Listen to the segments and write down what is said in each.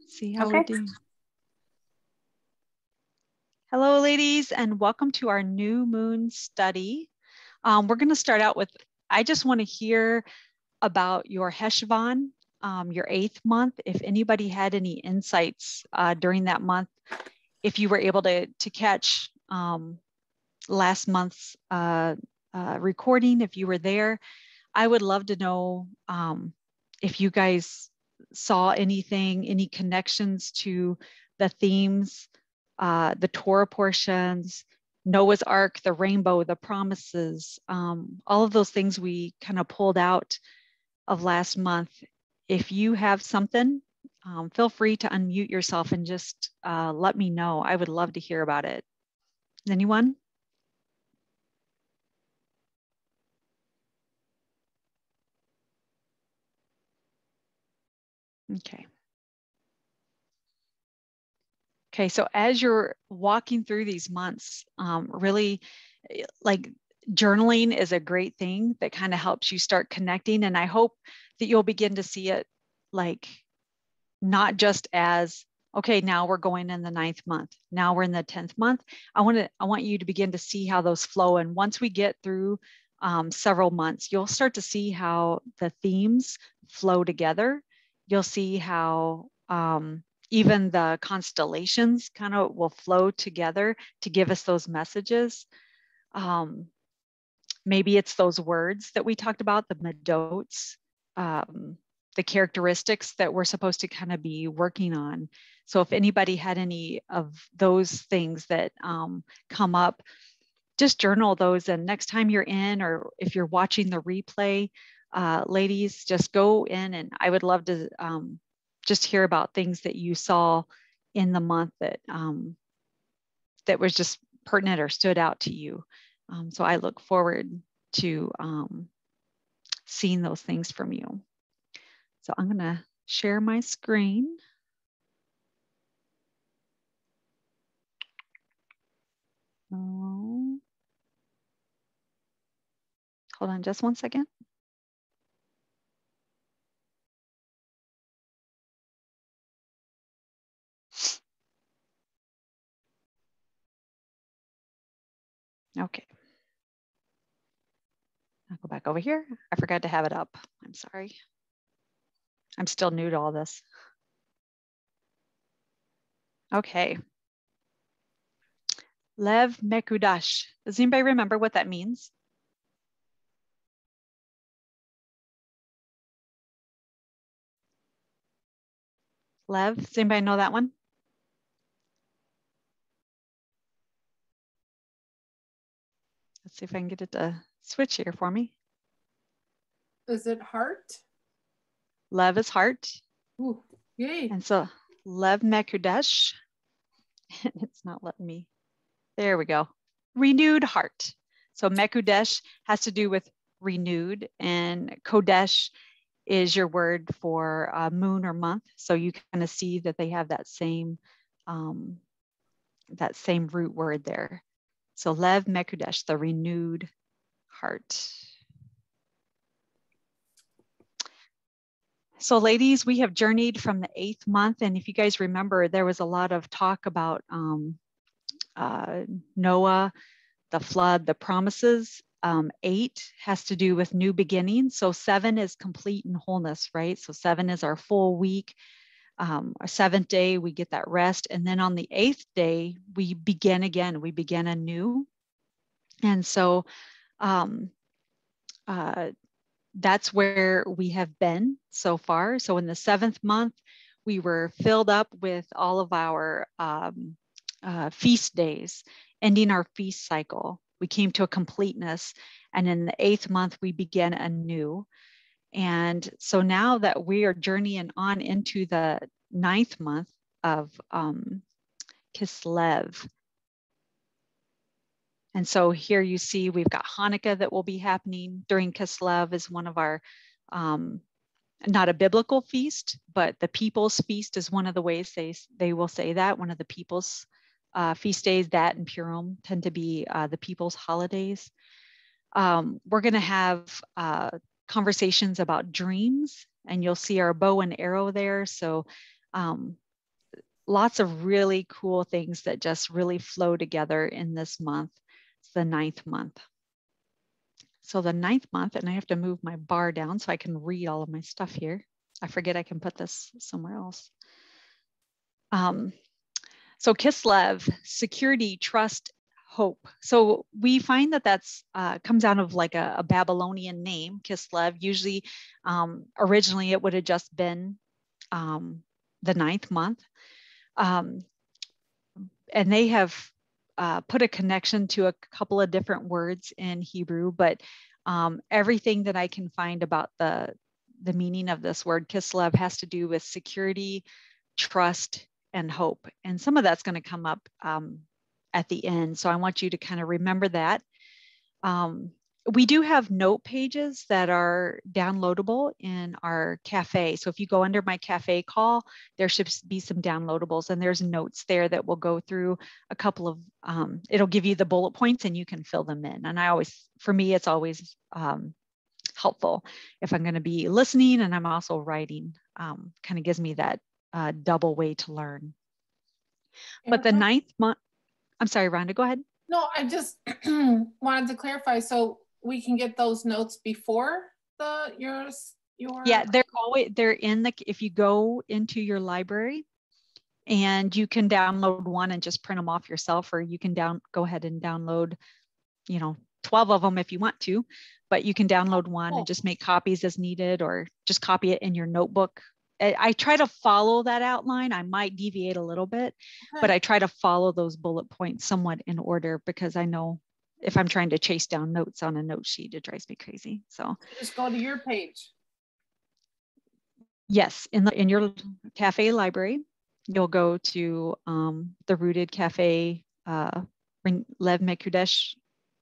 See how we're doing. Hello, ladies, and welcome to our new moon study. We're going to start out with, I just want to hear about your Heshvan, your 8th month. If anybody had any insights during that month, if you were able to catch last month's recording, if you were there, I would love to know if you guys saw anything, any connections to the themes, the Torah portions, Noah's Ark, the rainbow, the promises, all of those things we kind of pulled out of last month. If you have something, feel free to unmute yourself and just let me know. I would love to hear about it. Anyone? Okay. Okay, so as you're walking through these months, really like journaling is a great thing that kind of helps you start connecting. And I hope that you'll begin to see it like not just as, okay, now we're going in the 9th month. Now we're in the 10th month. I want you to begin to see how those flow. And once we get through several months, you'll start to see how the themes flow together. You'll see how even the constellations kind of will flow together to give us those messages. Maybe it's those words that we talked about, the medots, the characteristics that we're supposed to kind of be working on. So if anybody had any of those things that come up, just journal those. And next time you're in, or if you're watching the replay, ladies, just go in, and I would love to just hear about things that you saw in the month that that was just pertinent or stood out to you. So I look forward to seeing those things from you. So I'm going to share my screen. Oh. Hold on just one second. Okay. I'll go back over here. I forgot to have it up. I'm sorry. I'm still new to all this. Okay. Lev Mekudash. Does anybody remember what that means? Lev, does anybody know that one? Let's see if I can get it to switch here for me. Is it heart? Lev is heart. Ooh, yay. And so Lev Mekudash, it's not letting me. There we go. Renewed heart. So Mekudesh has to do with renewed, and Kodesh is your word for moon or month. So you kind of see that they have that same root word there. So Lev Mekudesh, the renewed heart. So ladies, we have journeyed from the 8th month. And if you guys remember, there was a lot of talk about Noah, the flood, the promises. 8 has to do with new beginnings. So 7 is complete and wholeness, right? So 7 is our full week. Our 7th day, we get that rest. And then on the 8th day, we begin again. We begin anew. And so that's where we have been so far. So in the 7th month, we were filled up with all of our feast days, ending our feast cycle. We came to a completeness. And in the 8th month, we begin anew. And so now that we are journeying on into the 9th month of Kislev. And so here you see we've got Hanukkah that will be happening during Kislev, is one of our, not a biblical feast, but the people's feast is one of the ways they will say that, one of the people's feast days. That and Purim tend to be the people's holidays. We're going to have conversations about dreams, and you'll see our bow and arrow there. So lots of really cool things that just really flow together in this month. It's the 9th month. So the 9th month, and I have to move my bar down so I can read all of my stuff here. I forget I can put this somewhere else. So Kislev, security, trust, hope. So we find that that's comes out of like a Babylonian name, Kislev. Usually, originally it would have just been the 9th month. And they have put a connection to a couple of different words in Hebrew, but everything that I can find about the meaning of this word Kislev has to do with security, trust, and hope. And some of that's going to come up at the end. So I want you to kind of remember that. We do have note pages that are downloadable in our cafe. So if you go under my cafe call, there should be some downloadables, and there's notes there that will go through a couple of, it'll give you the bullet points and you can fill them in. And I always, for me, it's always helpful if I'm going to be listening and I'm also writing, kind of gives me that double way to learn. But the 9th month, I'm sorry, Rhonda, go ahead. No, I just wanted to clarify. So we can get those notes before your Yeah, they're in the, if you go into your library, and you can download one and just print them off yourself, or you can go ahead and download, 12 of them if you want to, but you can download one and just make copies as needed, or just copy it in your notebook. I try to follow that outline. I might deviate a little bit, but I try to follow those bullet points somewhat in order, because I know if I'm trying to chase down notes on a note sheet, it drives me crazy. So just go to your page. Yes, in your cafe library, you'll go to the Rooted Cafe Lev Mekudesh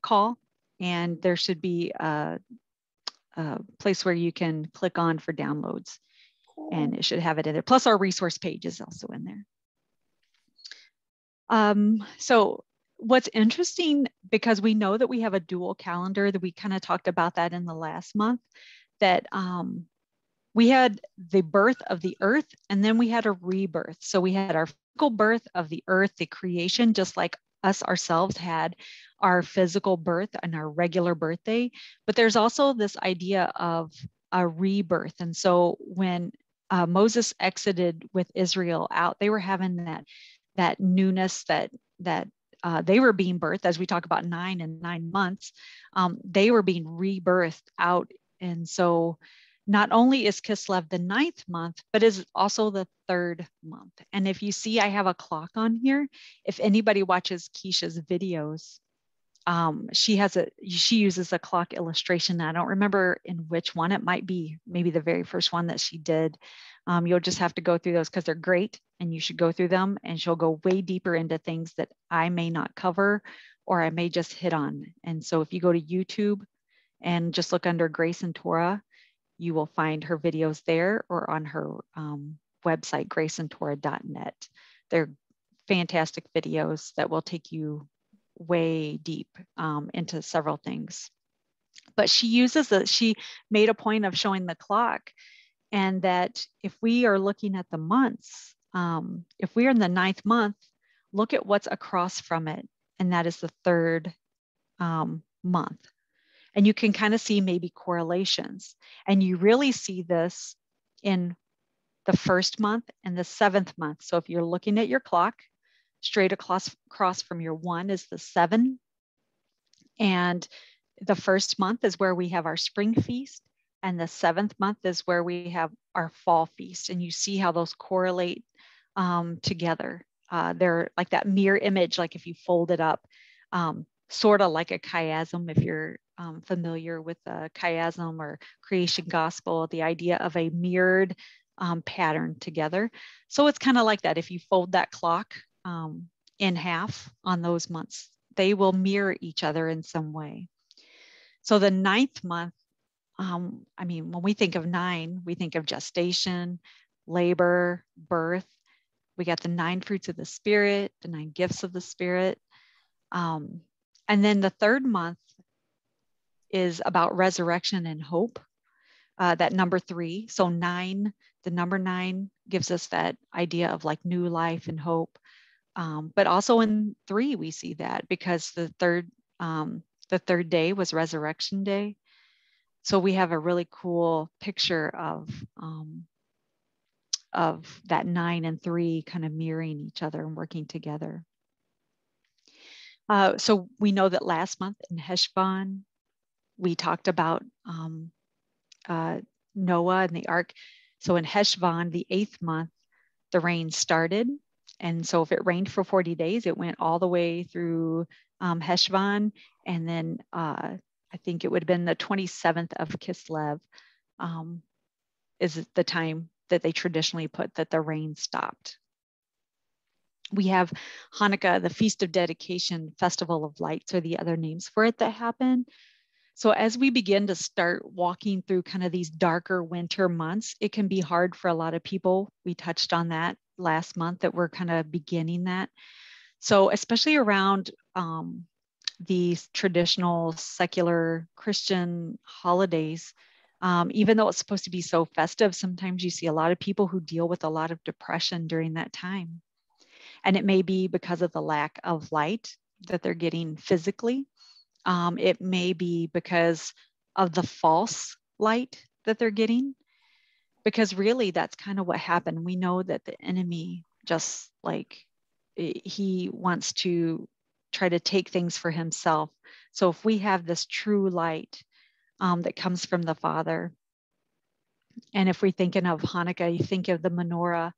call, and there should be a place where you can click on for downloads. Cool. And it should have it in there. Plus our resource page is also in there. So what's interesting, because we know that we have a dual calendar, that we kind of talked about that in the last month, that we had the birth of the earth, and then we had a rebirth. So we had our physical birth of the earth, the creation, just like us ourselves had our physical birth and our regular birthday. But there's also this idea of a rebirth. And so when Moses exited with Israel out, they were having that newness, that they were being birthed, as we talk about 9 and 9 months, they were being rebirthed out. And so not only is Kislev the 9th month, but is also the 3rd month. And if you see, I have a clock on here. If anybody watches Keisha's videos, she uses a clock illustration. I don't remember in which one. It might be maybe the very first one that she did. You'll just have to go through those because they're great, and you should go through them, and she'll go way deeper into things that I may not cover, or I may just hit on. And so if you go to YouTube and just look under Grace and Torah, you will find her videos there, or on her website, graceandtorah.net. They're fantastic videos that will take you way deep into several things. But she made a point of showing the clock, and that if we are looking at the months, if we are in the 9th month, look at what's across from it, and that is the 3rd month. And you can kind of see maybe correlations. And you really see this in the 1st month and the 7th month. So if you're looking at your clock, straight across from your 1 is the 7. And the 1st month is where we have our spring feast. And the 7th month is where we have our fall feast. And you see how those correlate together. They're like that mirror image, like if you fold it up, sort of like a chiasm, if you're familiar with the chiasm or creation gospel, the idea of a mirrored pattern together. So it's kind of like that. If you fold that clock in half on those months, they will mirror each other in some way. So the 9th month, I mean, when we think of 9, we think of gestation, labor, birth. We got the 9 fruits of the Spirit, the 9 gifts of the Spirit. And then the 3rd month is about resurrection and hope, that number 3. So 9, The number 9 gives us that idea of like new life and hope. But also in 3, we see that because the third day was Resurrection Day. So we have a really cool picture of that 9 and 3 kind of mirroring each other and working together. So we know that last month in Heshvan, we talked about Noah and the ark. So in Heshvan, the 8th month, the rain started. And so if it rained for 40 days, it went all the way through Heshvan. And then I think it would have been the 27th of Kislev is the time that they traditionally put that the rain stopped. We have Hanukkah, the Feast of Dedication, Festival of Lights are the other names for it that happen. So as we begin to start walking through kind of these darker winter months, it can be hard for a lot of people. We touched on that last month that we're kind of beginning that. So especially around these traditional secular Christian holidays, even though it's supposed to be so festive, sometimes you see a lot of people who deal with a lot of depression during that time. And it may be because of the lack of light that they're getting physically. It may be because of the false light that they're getting, because really that's kind of what happened. We know that the enemy just like he wants to try to take things for himself. So if we have this true light that comes from the Father, and if we're thinking of Hanukkah, you think of the menorah,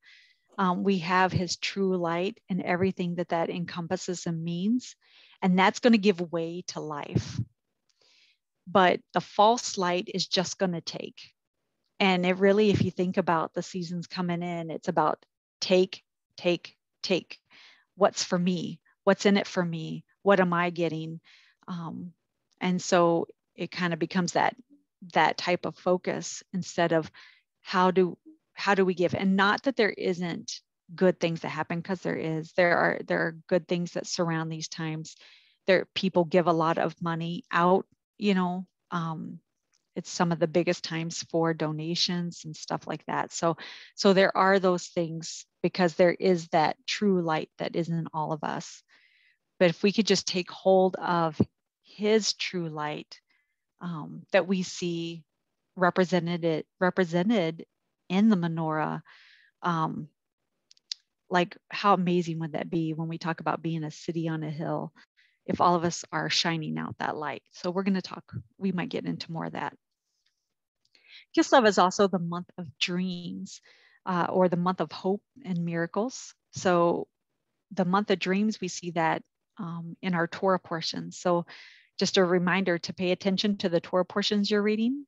we have his true light and everything that that encompasses and means, and that's going to give way to life. But the false light is just going to take. And it really, if you think about the seasons coming in, it's about take, take, take. What's for me? What's in it for me? What am I getting? And so it kind of becomes that type of focus instead of how do we give? And not that there isn't good things that happen, because there are good things that surround these times. People give a lot of money out, it's some of the biggest times for donations and stuff like that. So there are those things because there is that true light that is in all of us. But if we could just take hold of his true light that we see represented in the menorah, like how amazing would that be when we talk about being a city on a hill, if all of us are shining out that light. So we might get into more of that. Kislev is also the month of dreams, or the month of hope and miracles. So the month of dreams, we see that in our Torah portions. So just a reminder to pay attention to the Torah portions you're reading.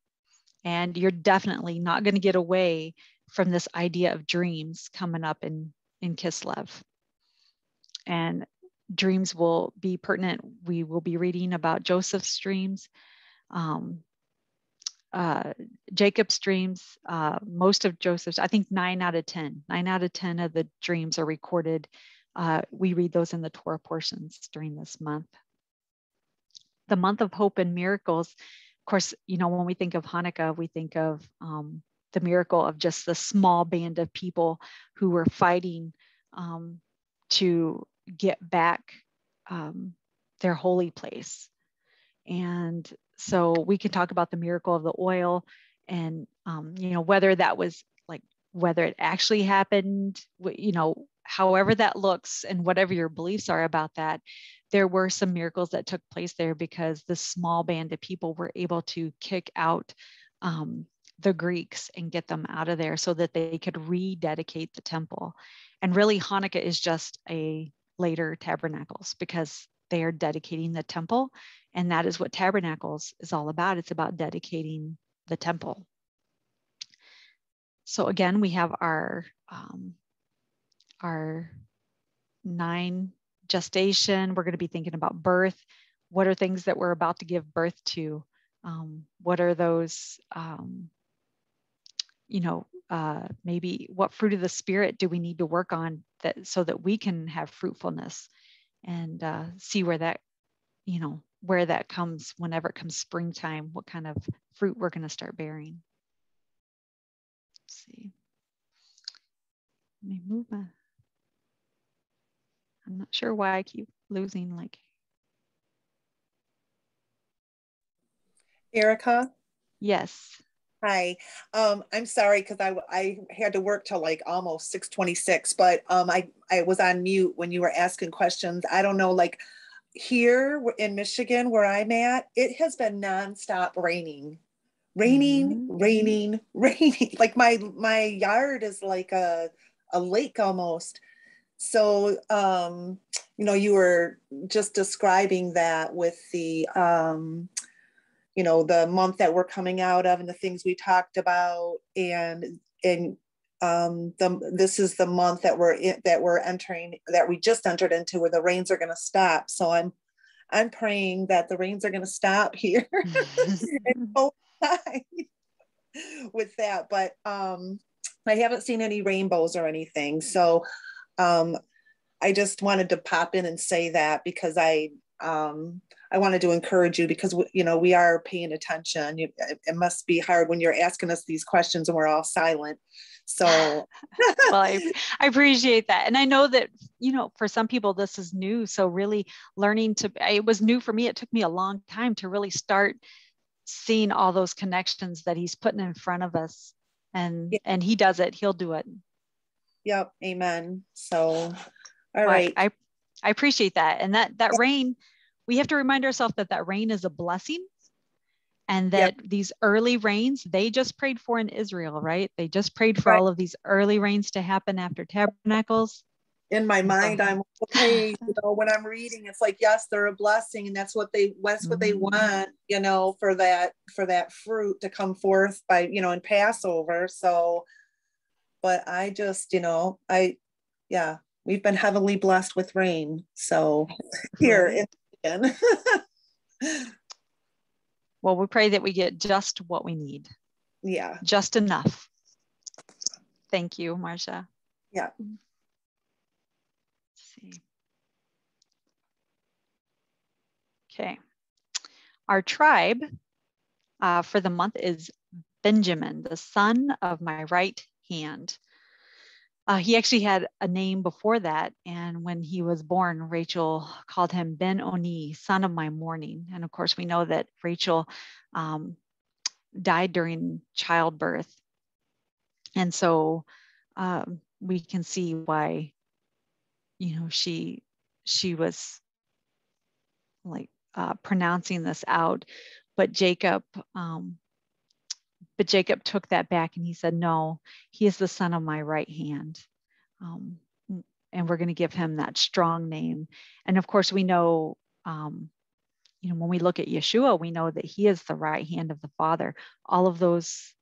And you're definitely not going to get away from this idea of dreams coming up in Kislev. And dreams will be pertinent. We will be reading about Joseph's dreams, Jacob's dreams, most of Joseph's, I think 9 out of 10 of the dreams are recorded. We read those in the Torah portions during this month. The month of hope and miracles, of course, when we think of Hanukkah, we think of the miracle of just the small band of people who were fighting to get back their holy place. And so we can talk about the miracle of the oil and, whether that was like, whether it actually happened, however that looks and whatever your beliefs are about that, there were some miracles that took place there because the small band of people were able to kick out the Greeks and get them out of there so that they could rededicate the temple. And really Hanukkah is just a later tabernacles because they are dedicating the temple. And that is what tabernacles is all about. It's about dedicating the temple. So again, we have our 9 gestation. We're going to be thinking about birth. What are things that we're about to give birth to? What are those, maybe what fruit of the Spirit do we need to work on so that we can have fruitfulness and see where that, where that comes whenever it comes springtime, what kind of fruit we're going to start bearing. Let's see. Let me move my, I'm not sure why I keep losing like. Erica? Yes. Hi. I'm sorry because I had to work till like almost 6:26, but I was on mute when you were asking questions. I don't know, like here in Michigan where I'm at, it has been nonstop raining. Raining, raining, raining. Like my yard is like a lake almost. So you were just describing that with the the month that we're coming out of and the things we talked about, and this is the month that we're entering, that we just entered into, where the rains are going to stop. So I'm praying that the rains are going to stop here and coincide with that. But I haven't seen any rainbows or anything, so I just wanted to pop in and say that because I wanted to encourage you, because we are paying attention. It must be hard when you're asking us these questions and we're all silent. So, well, I appreciate that, and I know that for some people this is new. So really learning it was new for me. It took me a long time to really start seeing all those connections that he's putting in front of us, and he does it. He'll do it. Yep. Amen. So, all right. I appreciate that, and that rain. We have to remind ourselves that rain is a blessing, and that these early rains, they just prayed for in Israel, right? They just prayed for all of these early rains to happen after Tabernacles. In my mind, I'm okay. When I'm reading, it's like, yes, they're a blessing, and that's what they want, for that fruit to come forth by, in Passover. So, but I just, we've been heavily blessed with rain. So here in well, we pray that we get just what we need. Yeah. Just enough. Thank you, Marcia. Yeah. Let's see. Okay. Our tribe for the month is Benjamin, the son of my right hand. He actually had a name before that, and when he was born, Rachel called him Ben-Oni, son of my mourning. And of course, we know that Rachel died during childbirth, and so we can see why, she was like pronouncing this out, but Jacob took that back, and he said, no, he is the son of my right hand. And we're going to give him that strong name. And of course, we know, when we look at Yeshua, we know that he is the right hand of the Father. All of those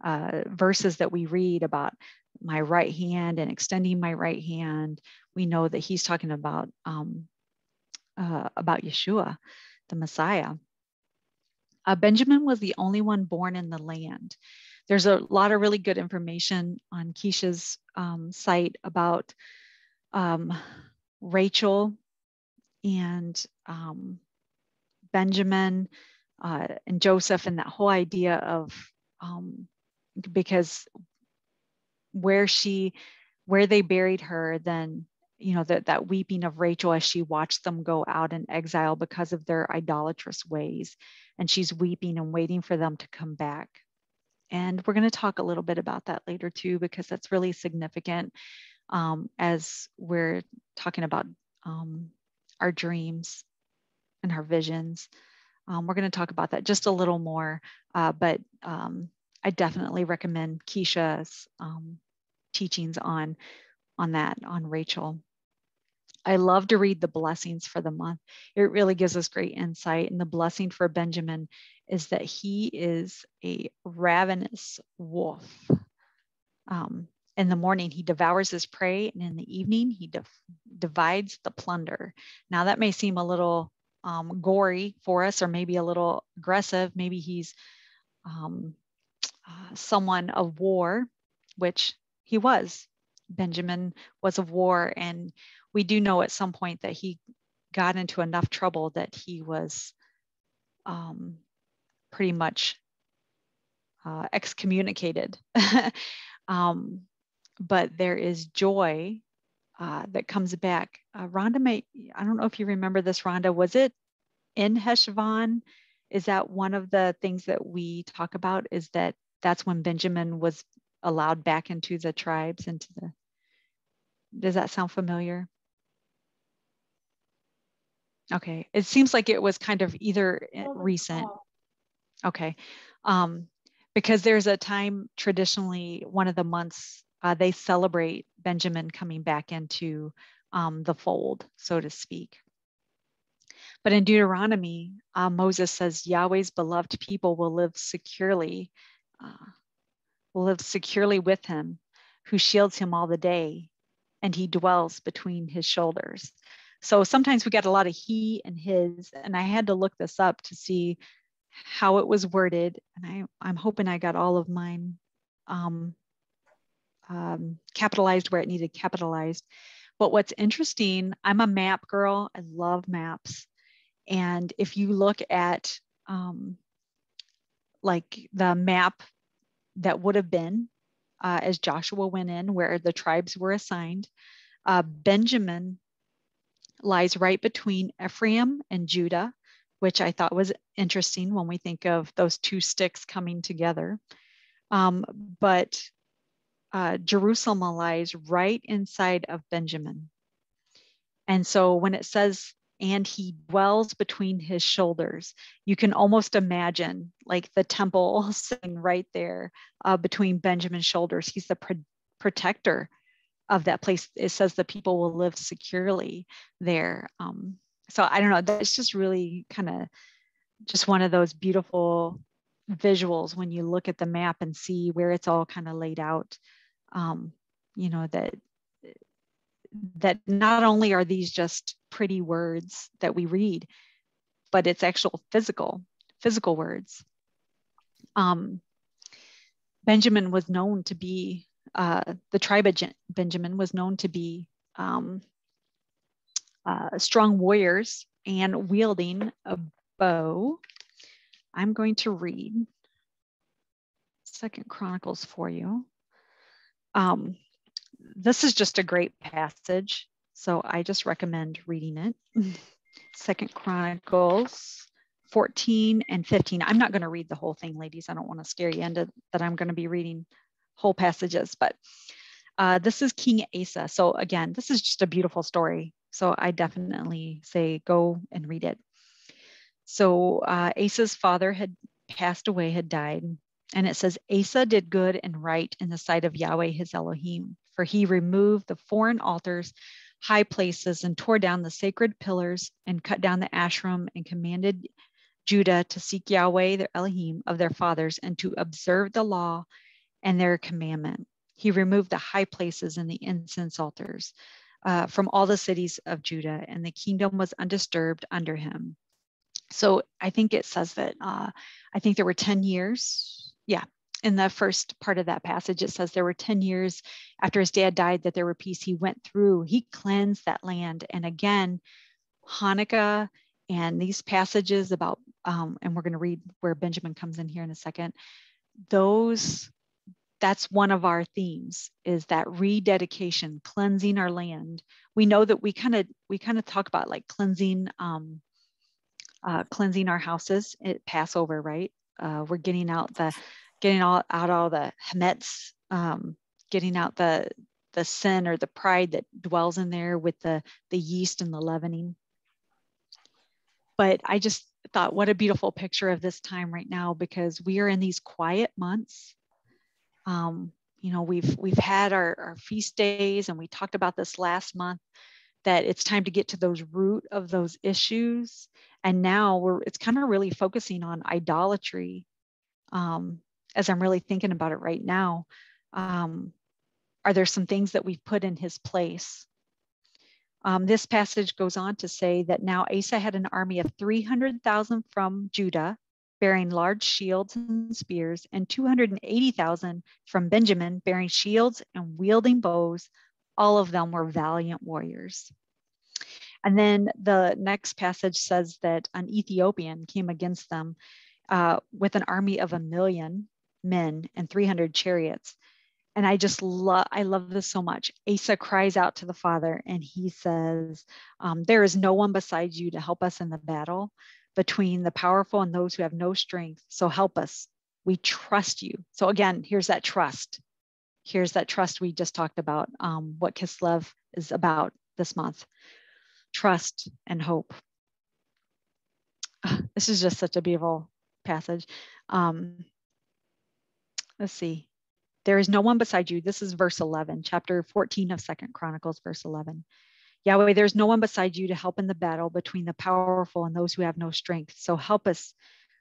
verses that we read about my right hand and extending my right hand, we know that he's talking about Yeshua, the Messiah. Benjamin was the only one born in the land. There's a lot of really good information on Keisha's site about Rachel and Benjamin and Joseph, and that whole idea of because where they buried her, then that weeping of Rachel as she watched them go out in exile because of their idolatrous ways, and she's weeping and waiting for them to come back. And we're going to talk a little bit about that later too, because that's really significant as we're talking about our dreams and our visions. We're going to talk about that just a little more, but I definitely recommend Keisha's teachings on Rachel. I love to read the blessings for the month. It really gives us great insight. And the blessing for Benjamin is that he is a ravenous wolf. In the morning, he devours his prey, and in the evening, he divides the plunder. Now, that may seem a little gory for us, or maybe a little aggressive. Maybe he's someone of war, which he was. Benjamin was of war, and we do know at some point that he got into enough trouble that he was pretty much excommunicated. but there is joy that comes back. Rhonda, I don't know if you remember this, Rhonda, was it in Heshvan? Is that one of the things that we talk about, is that that's when Benjamin was allowed back into the tribes, does that sound familiar? Okay, it seems like it was kind of either recent. Okay, because there's a time traditionally, one of the months, they celebrate Benjamin coming back into the fold, so to speak. But in Deuteronomy, Moses says, Yahweh's beloved people will live securely with him, who shields him all the day, and he dwells between his shoulders. So sometimes we get a lot of he and his, and I had to look this up to see how it was worded. And I'm hoping I got all of mine capitalized where it needed capitalized. But what's interesting, I'm a map girl. I love maps. And if you look at like the map that would have been as Joshua went in, where the tribes were assigned, Benjamin lies right between Ephraim and Judah, which I thought was interesting when we think of those two sticks coming together. But Jerusalem lies right inside of Benjamin. And so when it says, and he dwells between his shoulders, you can almost imagine like the temple sitting right there between Benjamin's shoulders. He's the protector of that place. It says the people will live securely there. So I don't know, that's just really kind of just one of those beautiful visuals when you look at the map and see where it's all kind of laid out. You know, that not only are these just pretty words that we read, but it's actual physical words. Benjamin was known to be, the tribe of Benjamin was known to be strong warriors and wielding a bow. I'm going to read 2 Chronicles for you. This is just a great passage, so I just recommend reading it. 2 Chronicles 14 and 15. I'm not going to read the whole thing, ladies. I don't want to scare you into that I'm going to be reading whole passages, but this is King Asa. So again, this is just a beautiful story. So I definitely say go and read it. So Asa's father had passed away, had died. And it says, Asa did good and right in the sight of Yahweh his Elohim, for he removed the foreign altars, high places, and tore down the sacred pillars, and cut down the Asherim, and commanded Judah to seek Yahweh their Elohim of their fathers, and to observe the law and their commandment. He removed the high places and the incense altars from all the cities of Judah, and the kingdom was undisturbed under him. So I think it says that, I think there were 10 years. Yeah, in the first part of that passage, it says there were 10 years after his dad died that there were peace. He went through, he cleansed that land. And again, Hanukkah and these passages about, and we're going to read where Benjamin comes in here in a second, that's one of our themes, is that rededication, cleansing our land. We know that we kind of talk about like cleansing our houses at Passover, right? We're getting out all the hametz, getting out the sin or the pride that dwells in there with the yeast and the leavening. But I just thought, what a beautiful picture of this time right now, because we are in these quiet months. You know, we've had our feast days, and we talked about this last month, that it's time to get to those root of those issues. And now it's kind of really focusing on idolatry. As I'm really thinking about it right now, are there some things that we've put in his place? This passage goes on to say that now Asa had an army of 300,000 from Judah, bearing large shields and spears, and 280,000 from Benjamin, bearing shields and wielding bows. All of them were valiant warriors. And then the next passage says that an Ethiopian came against them with an army of 1,000,000 men and 300 chariots. And I love this so much. Asa cries out to the Father and he says, there is no one besides you to help us in the battle between the powerful and those who have no strength. So help us. We trust you. So again, here's that trust. Here's that trust we just talked about, what Kislev is about this month. Trust and hope. This is just such a beautiful passage. Let's see. There is no one beside you. This is verse 11, chapter 14 of 2nd Chronicles, verse 11. Yahweh, there's no one beside you to help in the battle between the powerful and those who have no strength. So help us,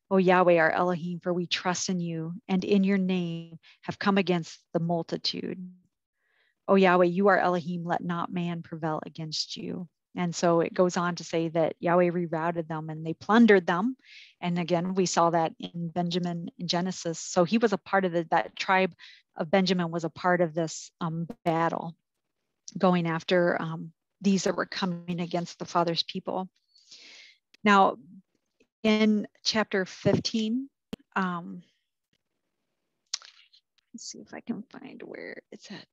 O Yahweh, our Elohim, for we trust in you and in your name have come against the multitude. O Yahweh, you are Elohim, let not man prevail against you. And so it goes on to say that Yahweh rerouted them and they plundered them. And again, we saw that in Benjamin in Genesis. So he was a part of that tribe of Benjamin was a part of this battle going after these that were coming against the Father's people. Now, in chapter 15, let's see if I can find where it's at.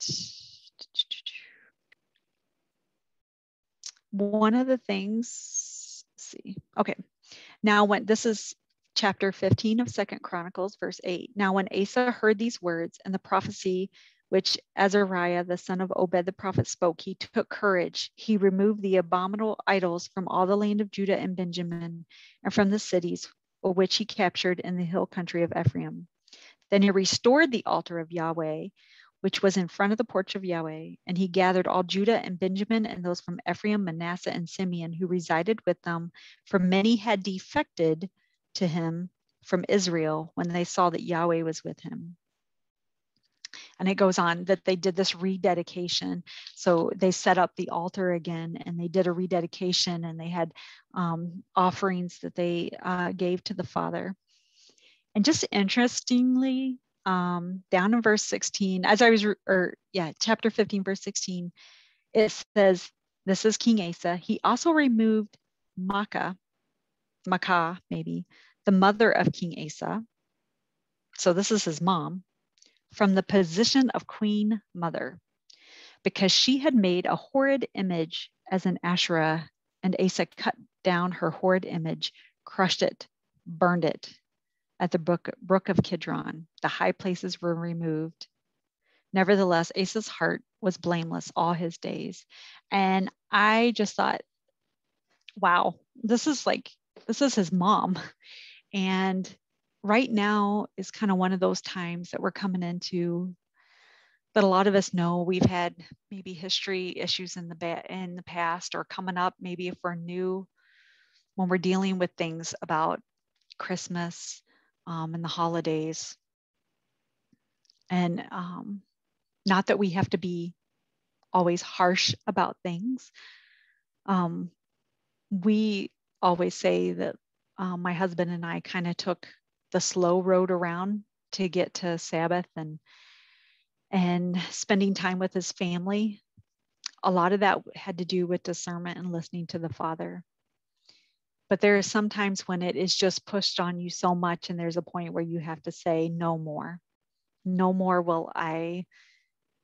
One of the things, let's see, okay. Now when this is chapter 15 of 2nd Chronicles, verse 8. Now when Asa heard these words and the prophecy which Azariah, the son of Obed the prophet, spoke, he took courage. He removed the abominable idols from all the land of Judah and Benjamin and from the cities which he captured in the hill country of Ephraim. Then he restored the altar of Yahweh, which was in front of the porch of Yahweh. And he gathered all Judah and Benjamin and those from Ephraim, Manasseh, and Simeon who resided with them, for many had defected to him from Israel when they saw that Yahweh was with him. And it goes on that they did this rededication. So they set up the altar again and they did a rededication and they had offerings that they gave to the Father. And just interestingly, down in verse 16, chapter 15, verse 16, it says, this is King Asa. He also removed Maacah, maybe, the mother of King Asa. So this is his mom, from the position of queen mother, because she had made a horrid image as an Asherah, and Asa cut down her horrid image, crushed it, burned it at the brook of Kidron. The high places were removed. Nevertheless, Asa's heart was blameless all his days. And I just thought, wow, this is his mom. And right now is kind of one of those times that we're coming into that a lot of us know we've had maybe history issues in the past or coming up, maybe if we're new, when we're dealing with things about Christmas and the holidays. And not that we have to be always harsh about things. We always say that my husband and I kind of took the slow road around to get to Sabbath and spending time with his family. A lot of that had to do with discernment and listening to the Father. But there are some times when it is just pushed on you so much, and there's a point where you have to say, no more. No more will I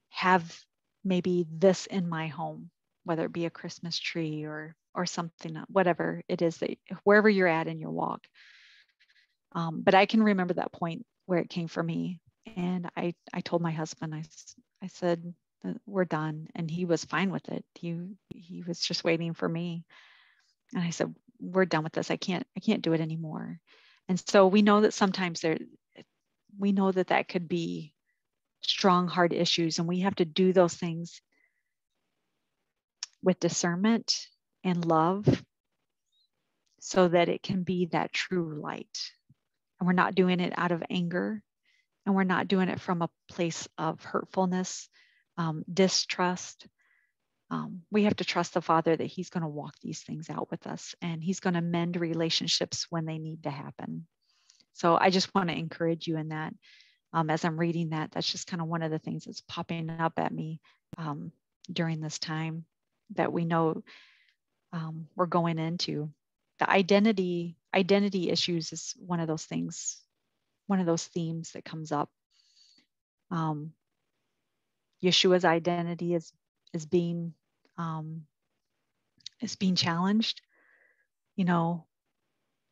have maybe this in my home, whether it be a Christmas tree or something, whatever it is, that wherever you're at in your walk. But I can remember that point where it came for me. And I told my husband, I said, we're done. And he was fine with it. He was just waiting for me. And I said, we're done with this. I can't do it anymore. And so we know that sometimes we know that could be strong, hard issues. And we have to do those things with discernment and love so that it can be that true light. And we're not doing it out of anger. And we're not doing it from a place of hurtfulness, distrust. We have to trust the Father that he's going to walk these things out with us and he's going to mend relationships when they need to happen. So I just want to encourage you in that. As I'm reading that, that's just kind of one of the things that's popping up at me during this time that we know we're going into. The identity issues is one of those things, one of those themes that comes up. Yeshua's identity is being challenged. You know,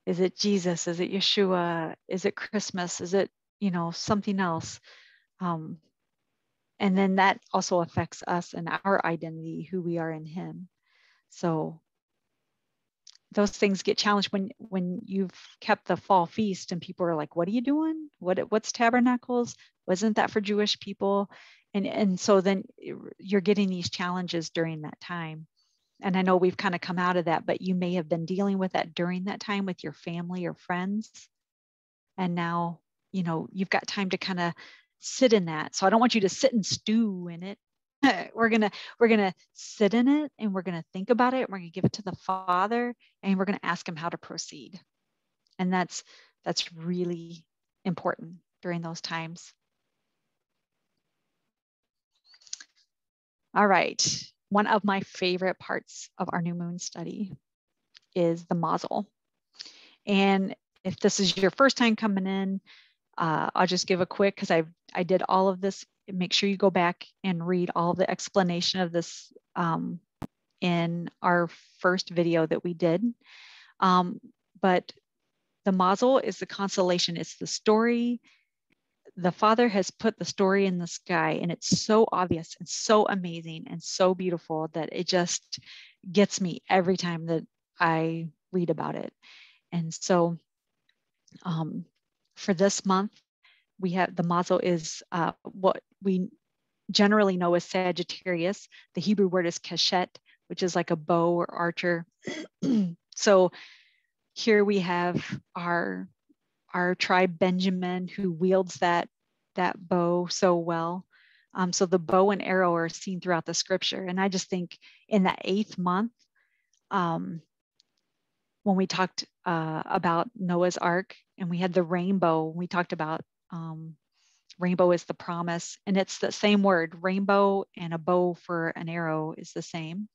is it Jesus? Is it Yeshua? Is it Christmas? Is it, you know, something else? And then that also affects us and our identity, who we are in him. So those things get challenged when you've kept the fall feast and people are like, what are you doing? What's tabernacles? Wasn't that for Jewish people? And so then you're getting these challenges during that time. And I know we've kind of come out of that, but you may have been dealing with that during that time with your family or friends. And now, you know, you've got time to kind of sit in that. So I don't want you to sit and stew in it. We're gonna sit in it, and we're gonna think about it. We're gonna give it to the Father, and we're gonna ask him how to proceed. And that's really important during those times. All right. One of my favorite parts of our new moon study is the mazel. And if this is your first time coming in, I'll just give a quick, because I did all of this. Make sure you go back and read all the explanation of this in our first video that we did. But the mazel is the constellation. It's the story. The Father has put the story in the sky, and it's so obvious and so amazing and so beautiful that it just gets me every time that I read about it. And so for this month, we have the mazel is what we generally know as Sagittarius. The Hebrew word is keshet, which is like a bow or archer. So here we have our tribe Benjamin, who wields that bow so well. So the bow and arrow are seen throughout the scripture. And I just think in that 8th month, when we talked about Noah's Ark and we had the rainbow, we talked about rainbow is the promise, and it's the same word. Rainbow and a bow for an arrow is the same.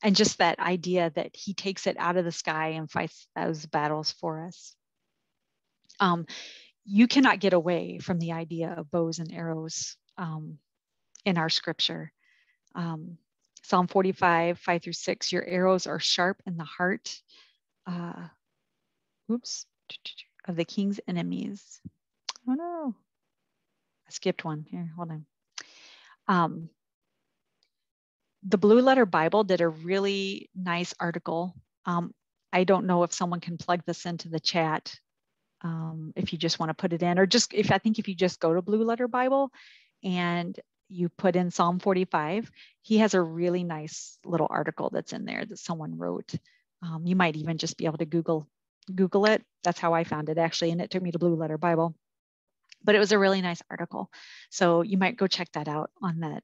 And just that idea that he takes it out of the sky and fights those battles for us. You cannot get away from the idea of bows and arrows in our scripture. Psalm 45, 5-6, your arrows are sharp in the heart of the king's enemies. Oh no, I skipped one here, hold on. The Blue Letter Bible did a really nice article. I don't know if someone can plug this into the chat. If you just want to put it in, or just if you just go to Blue Letter Bible and you put in Psalm 45, he has a really nice little article that's in there that someone wrote. You might even just be able to Google it. That's how I found it actually, and it took me to Blue Letter Bible. But it was a really nice article, so you might go check that out on that.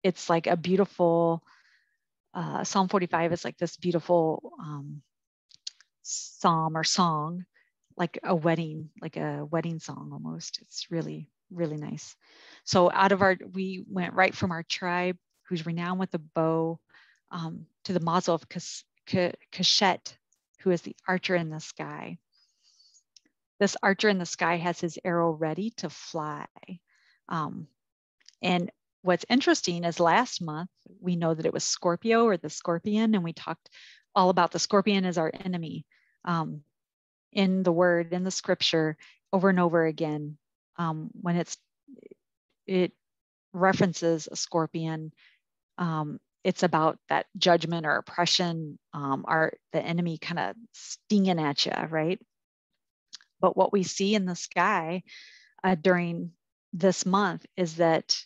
It's like a beautiful Psalm 45 is like this beautiful psalm or song, like a wedding song almost. It's really, really nice. So we went right from our tribe, who's renowned with a bow, to the mazel of Keshet, who is the archer in the sky. This archer in the sky has his arrow ready to fly. And what's interesting is last month, we know that it was Scorpio, or the scorpion, and we talked all about the scorpion as our enemy. In the word, in the scripture, over and over again, when it references a scorpion, it's about that judgment or oppression, the enemy kind of stinging at you, right? But what we see in the sky during this month is that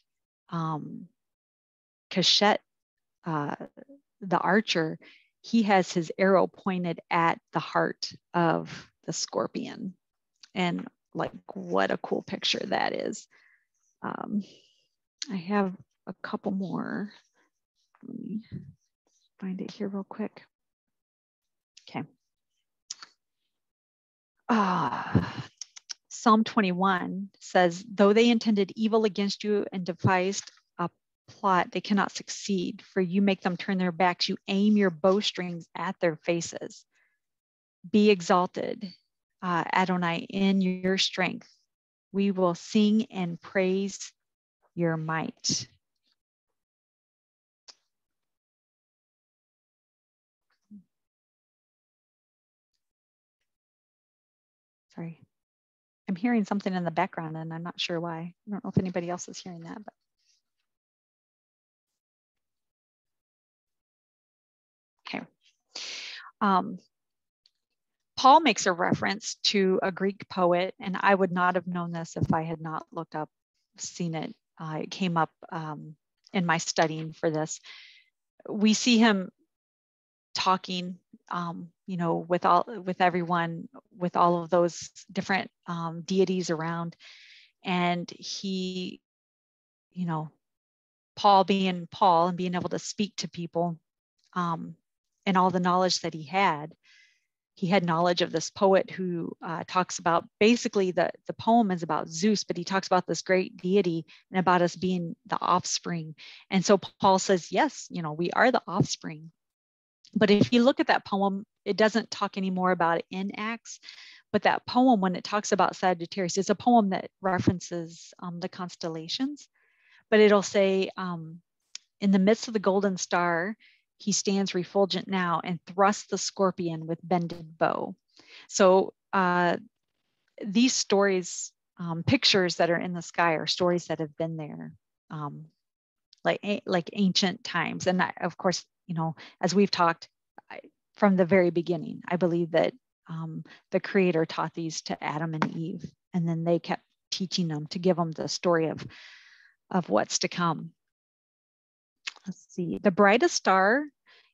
Keshet, the archer, he has his arrow pointed at the heart of the scorpion. And like, what a cool picture that is. I have a couple more. Let me find it here real quick. Okay. Psalm 21 says, though they intended evil against you and devised a plot, they cannot succeed, for you make them turn their backs. You aim your bowstrings at their faces. Be exalted, Adonai, in your strength. We will sing and praise your might. Sorry, I'm hearing something in the background and I'm not sure why. I don't know if anybody else is hearing that, but. Okay. Paul makes a reference to a Greek poet, and I would not have known this if I had not looked up, seen it. It came up in my studying for this. We see him talking, you know, with everyone, with all of those different deities around, and he, you know, Paul being Paul and being able to speak to people, and all the knowledge that he had knowledge of this poet who talks about, basically the poem is about Zeus, but he talks about this great deity and about us being the offspring. And so Paul says, yes, you know, we are the offspring. But if you look at that poem, it doesn't talk anymore about it in Acts, but that poem, when it talks about Sagittarius, it's a poem that references the constellations, but it'll say, in the midst of the golden star, he stands refulgent now and thrusts the scorpion with bended bow. So these stories, pictures that are in the sky are stories that have been there like ancient times. And of course, you know, as we've talked from the very beginning, I believe that the Creator taught these to Adam and Eve, and then they kept teaching them to give them the story of what's to come. Let's see, the brightest star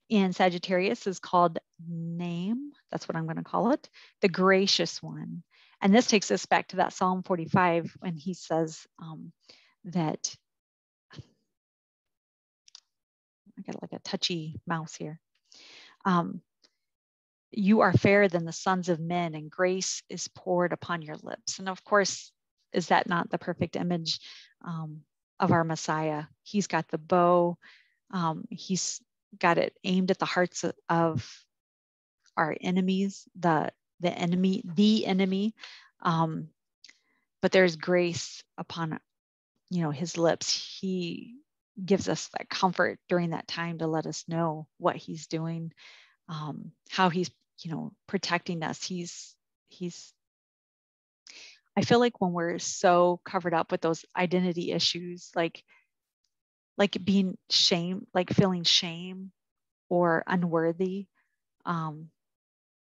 in Sagittarius is called Name. That's what I'm going to call it, the gracious one. And this takes us back to that Psalm 45 when he says that, I got like a touchy mouse here. You are fairer than the sons of men, and grace is poured upon your lips. And of course, is that not the perfect image of our Messiah? He's got the bow. He's got it aimed at the hearts of our enemies, the enemy. But there's grace upon, you know, his lips. He gives us that comfort during that time to let us know what he's doing, how he's, you know, protecting us. He's I feel like when we're so covered up with those identity issues, like being shame, like feeling shame or unworthy,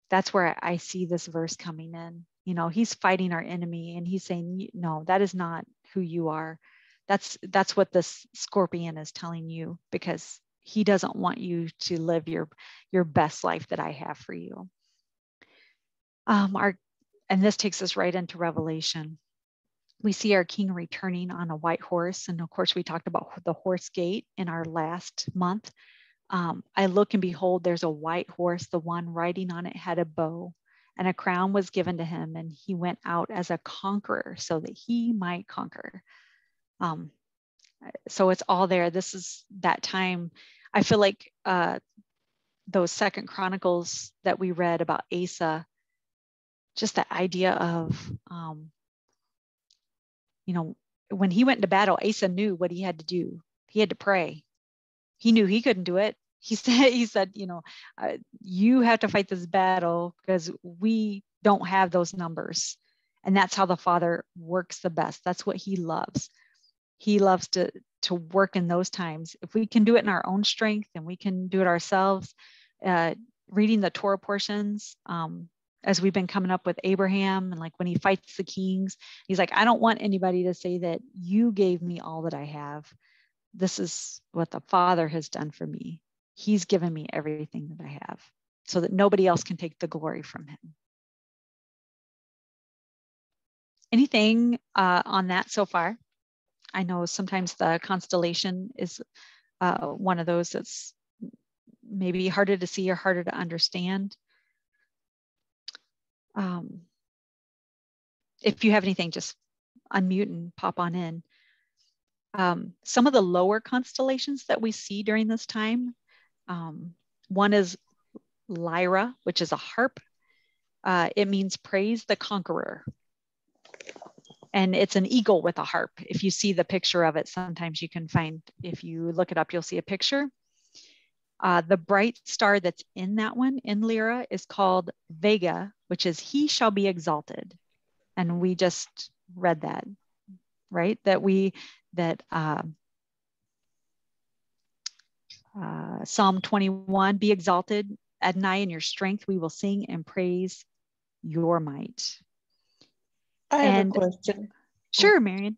that's where I see this verse coming in. You know, he's fighting our enemy and he's saying, no, that is not who you are. That's what this scorpion is telling you, because he doesn't want you to live your best life that I have for you. And this takes us right into Revelation. We see our king returning on a white horse. And of course, we talked about the horse gate in our last month. I look and behold, there's a white horse. The one riding on it had a bow, and a crown was given to him. And he went out as a conqueror so that he might conquer. So it's all there. This is that time. I feel like those Second Chronicles that we read about Asa, just the idea of, you know, when he went into battle, Asa knew what he had to do. He had to pray. He knew he couldn't do it. He said, you know, you have to fight this battle because we don't have those numbers. And that's how the Father works the best. That's what he loves. He loves to work in those times. If we can do it in our own strength and we can do it ourselves, reading the Torah portions, as we've been coming up with Abraham, and like when he fights the kings, he's like, I don't want anybody to say that you gave me all that I have. This is what the Father has done for me. He's given me everything that I have so that nobody else can take the glory from him. Anything on that so far? I know sometimes the constellation is one of those that's maybe harder to see or harder to understand. If you have anything, just unmute and pop on in. Some of the lower constellations that we see during this time, one is Lyra, which is a harp. It means praise the conqueror. And it's an eagle with a harp. If you see the picture of it, sometimes you can find, if you look it up, you'll see a picture. The bright star that's in that one in Lyra is called Vega, which is he shall be exalted. And we just read that, right? That Psalm 21, be exalted, Adonai, in your strength, we will sing and praise your might. I have a question. Sure, Marion.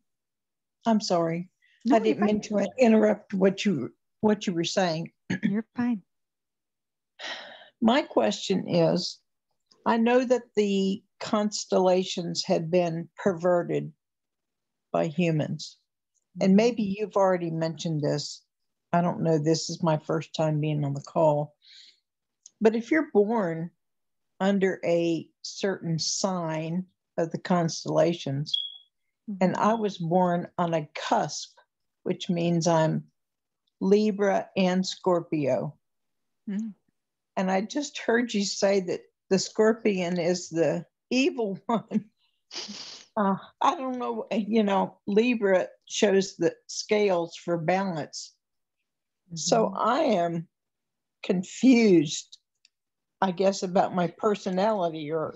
I'm sorry. No, I didn't mean to interrupt what you were saying. You're fine. My question is, I know that the constellations had been perverted by humans, and maybe you've already mentioned this. I don't know. This is my first time being on the call. But if you're born under a certain sign of the constellations, and I was born on a cusp, which means I'm Libra and Scorpio. And I just heard you say that the Scorpion is the evil one. I don't know, Libra shows the scales for balance. So I am confused, I guess, about my personality, or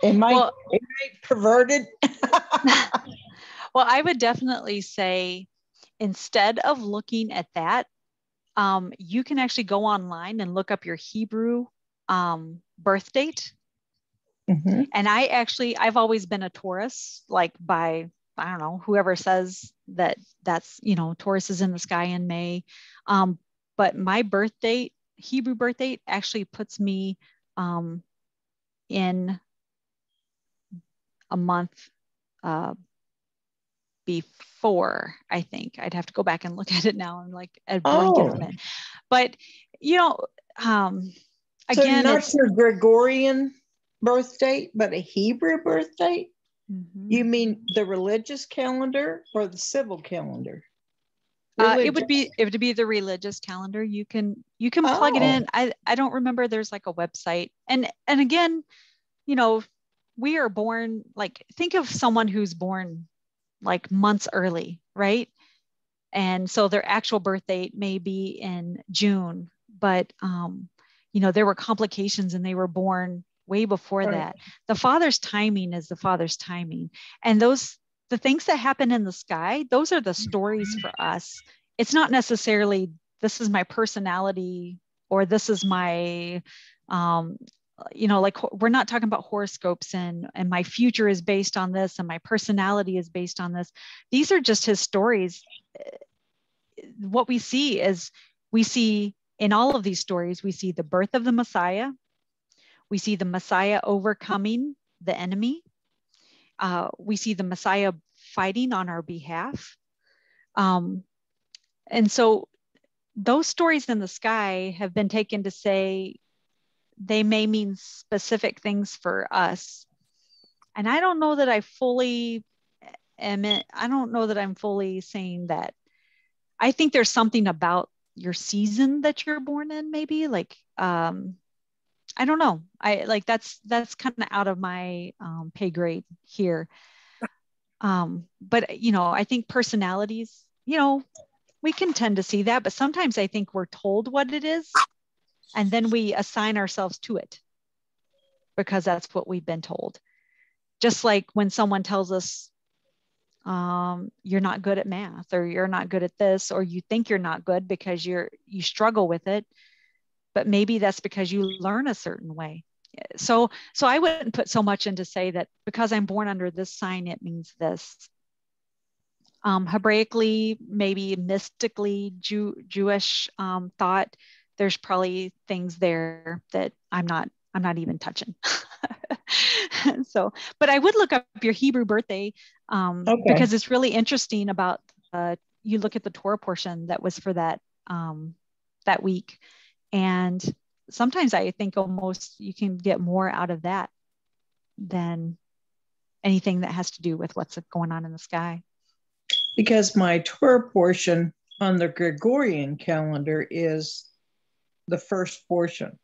am I perverted? Well, I would definitely say, instead of looking at that, you can actually go online and look up your Hebrew birth date. And I've always been a Taurus, like by, I don't know, whoever says that's, Taurus is in the sky in May. But my birth date, Hebrew birth date, actually puts me in a month before, I think. I'd have to go back and look at it now. I'm like a blanket on it. But, again, so not your Gregorian birth date, but a Hebrew birth date? You mean the religious calendar or the civil calendar? It would be the religious calendar. You can plug it in. I don't remember. There's like a website. And again, we are born, like, think of someone who's born like months early, right? And so their actual birth date may be in June, but there were complications and they were born way before that. The Father's timing is the Father's timing. And the things that happen in the sky, those are the stories for us. It's not necessarily, this is my personality, or this is my, like, we're not talking about horoscopes and my future is based on this and my personality is based on this. These are just his stories. What we see is, in all of these stories, we see the birth of the Messiah. We see the Messiah overcoming the enemy. We see the Messiah fighting on our behalf. And so those stories in the sky have been taken to say they may mean specific things for us. And I don't know that I'm fully saying that. I think there's something about your season that you're born in, maybe, like, I don't know. That's kind of out of my pay grade here. But I think personalities, we can tend to see that, but sometimes I think we're told what it is, and then we assign ourselves to it because that's what we've been told. Just like when someone tells us, you're not good at math, or you're not good at this, or you think you're not good because you struggle with it, but maybe that's because you learn a certain way. So I wouldn't put so much into say that because I'm born under this sign, it means this. Hebraically, maybe mystically, Jewish thought, there's probably things there that I'm not even touching. So, but I would look up your Hebrew birthday because it's really interesting about, you look at the Torah portion that was for that week. And sometimes I think almost you can get more out of that than anything that has to do with what's going on in the sky. Because my Torah portion on the Gregorian calendar is the first portion.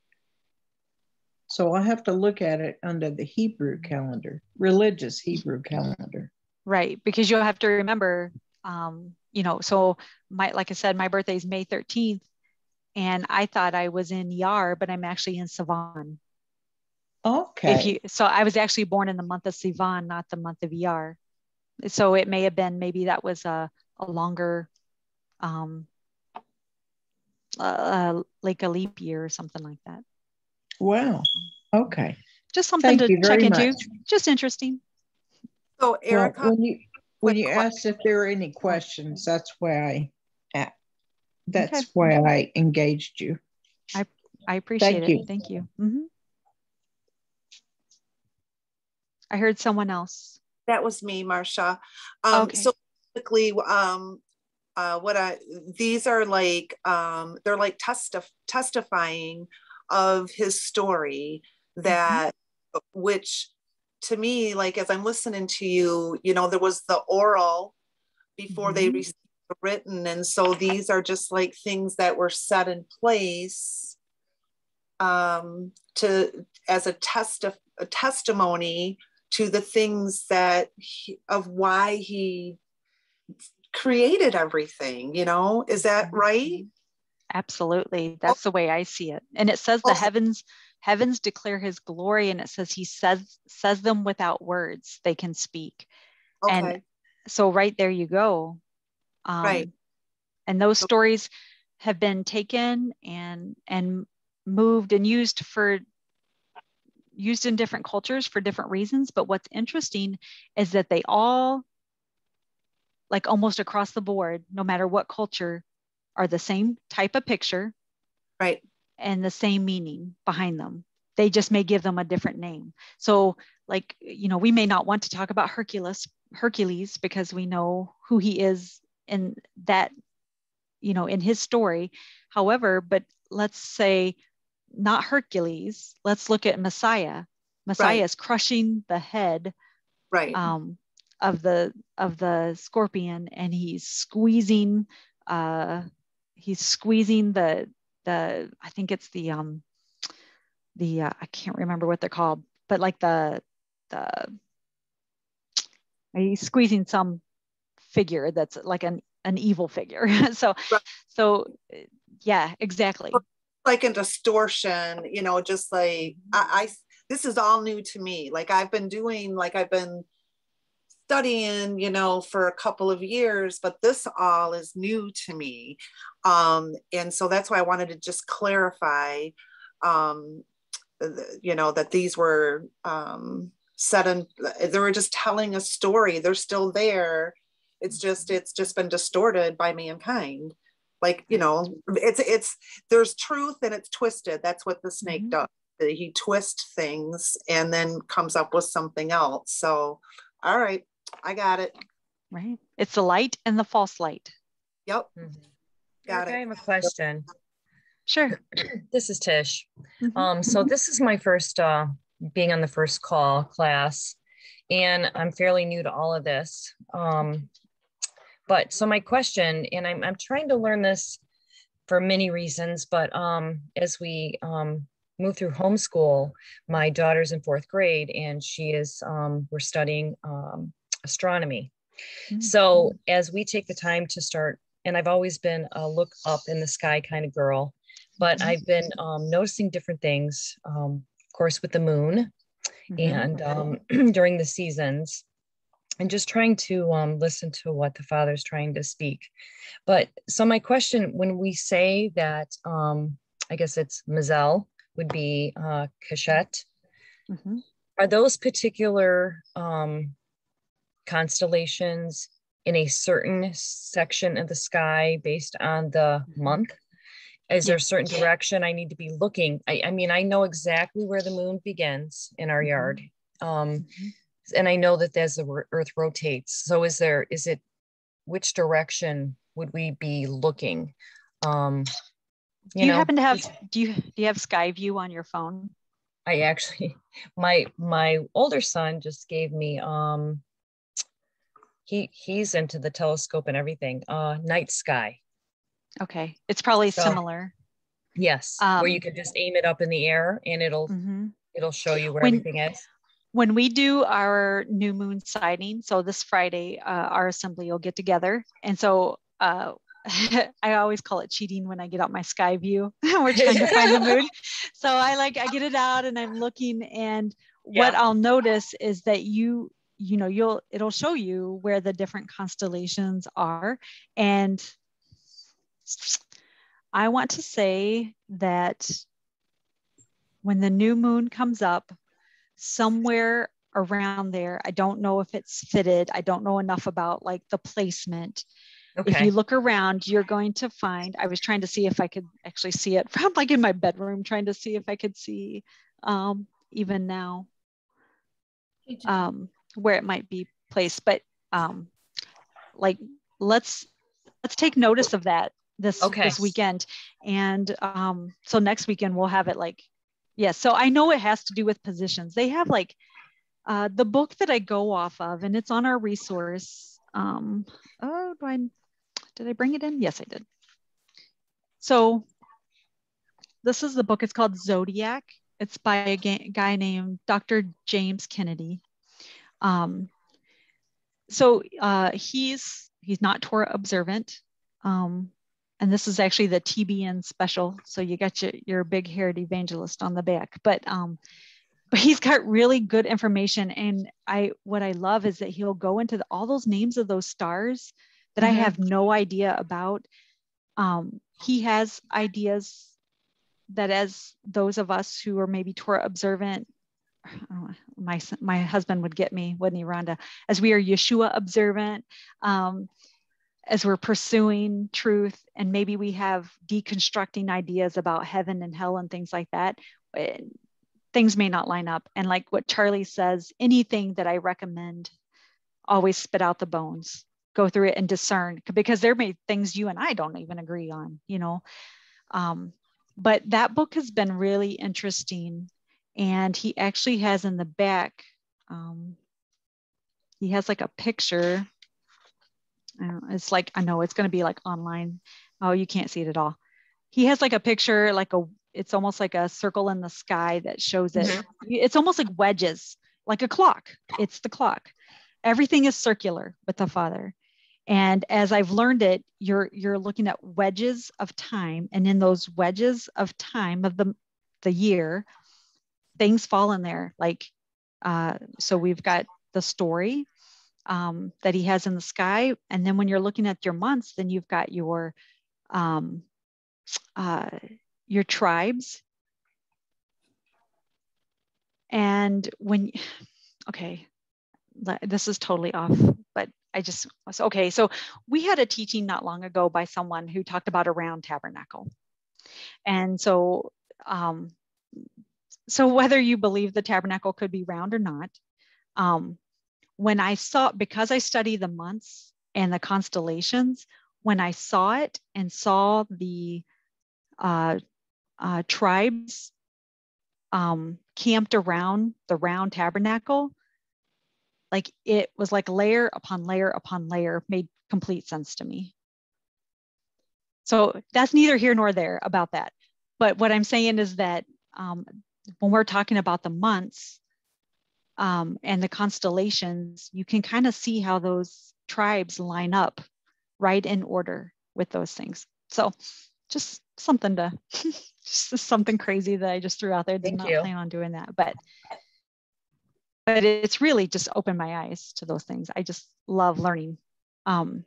So I have to look at it under the Hebrew calendar, religious Hebrew calendar. Right, because you'll have to remember, so like I said, my birthday is May 13th, and I thought I was in Yar, but I'm actually in Sivan. Okay. So I was actually born in the month of Sivan, not the month of Yar. So it may have been, maybe that was a longer, like a leap year or something like that. Wow. Okay. Just something to check into. Just interesting. So Erica, well, when you asked if there are any questions, that's why I engaged you. I appreciate it. Thank you. Mm-hmm. I heard someone else. That was me, Marcia. Okay. So basically, these are like, they're like testifying of his story, that which to me, like, as I'm listening to you, there was the oral before they received the written. And so these are just like things that were set in place as a testimony to the things that of why he created everything, is that right? Absolutely. That's the way I see it. And it says the heavens declare his glory, and it says he says them without words, they can speak. Okay. And so right there you go. Right. And those stories have been taken and moved and used in different cultures for different reasons. But what's interesting is that they all, like almost across the board, no matter what culture, are the same type of picture, right, and the same meaning behind them. They just may give them a different name. So, like, we may not want to talk about Hercules because we know who he is in that, in his story. However, but let's say not Hercules. Let's look at Messiah. Messiah is crushing the head, of the scorpion, and he's squeezing the I think it's the I can't remember what they're called, but like the he's squeezing some figure that's like an evil figure. So yeah, exactly. Like a distortion, just like I this is all new to me. Like I've been studying, for a couple of years, but this all is new to me. And so that's why I wanted to just clarify, that these were they were just telling a story. They're still there. It's just been distorted by mankind. Like, it's there's truth and it's twisted. That's what the snake does. He twists things and then comes up with something else. So, all right, I got it. Right. It's the light and the false light. Yep. Got it. I have a question. Sure. This is Tish. So this is my first being on the first call class, and I'm fairly new to all of this. But so my question, and I'm trying to learn this for many reasons, but as we move through homeschool, my daughter's in 4th grade, and we're studying astronomy. So as we take the time to start, and I've always been a look up in the sky kind of girl, but I've been noticing different things, of course, with the moon and during the seasons, and just trying to listen to what the Father's trying to speak. But so my question, when we say that, I guess it's Mazel would be Cachette, are those particular constellations in a certain section of the sky based on the month? Is there a certain direction I need to be looking? I mean, I know exactly where the moon begins in our yard. And I know that as the earth rotates. So which direction would we be looking? Do you happen to have, do you have Sky View on your phone? I actually, my older son just gave me, he's into the telescope and everything, night sky. Okay. It's probably similar. Yes, where you can just aim it up in the air and it'll show you where everything is. When we do our new moon sighting, so this Friday, our assembly will get together. And so I always call it cheating when I get out my sky view. We're trying to find the moon. So I get it out and I'm looking, and what I'll notice is that it'll show you where the different constellations are. And I want to say that when the new moon comes up, somewhere around there, I don't know if it's fitted, I don't know enough about like the placement. Okay. If you look around, you're going to find, I was trying to see if I could actually see it from like in my bedroom, trying to see if I could see even now where it might be placed. But like let's take notice of that this weekend. And so next weekend we'll have it like, yes. So I know it has to do with positions. They have like the book that I go off of, and it's on our resource. Did I bring it in? Yes, I did. So this is the book. It's called Zodiac. It's by a guy named Dr. James Kennedy. So he's not Torah observant. And this is actually the TBN special. So you got your big haired evangelist on the back, but he's got really good information. And what I love is that he'll go into all those names of those stars that I have no idea about. He has ideas that as those of us who are maybe Torah observant, my husband would get me, wouldn't he, Rhonda? As we are Yeshua observant, as we're pursuing truth, and maybe we have deconstructing ideas about heaven and hell and things like that, things may not line up. And like what Charlie says, anything that I recommend, always spit out the bones, go through it and discern, because there may be things you and I don't even agree on, but that book has been really interesting. And he actually has in the back, he has like a picture. It's like, I know it's going to be like online. Oh, you can't see it at all. He has like a picture, it's almost like a circle in the sky that shows it. It's almost like wedges, like a clock. It's the clock. Everything is circular with the Father. And as I've learned it, you're looking at wedges of time. And in those wedges of time of the year, things fall in there. So we've got the story that he has in the sky. And then when you're looking at your months, then you've got your tribes. And this is totally off, but so we had a teaching not long ago by someone who talked about a round tabernacle. And so, so whether you believe the tabernacle could be round or not, when I saw, because I study the months and the constellations, when I saw it and saw the tribes camped around the round tabernacle, like it was like layer upon layer upon layer, made complete sense to me. So that's neither here nor there about that. But what I'm saying is that when we're talking about the months and the constellations, you can kind of see how those tribes line up right in order with those things. So just something just something crazy that I just threw out there. Did not plan on doing that, but it's really just opened my eyes to those things. I just love learning. And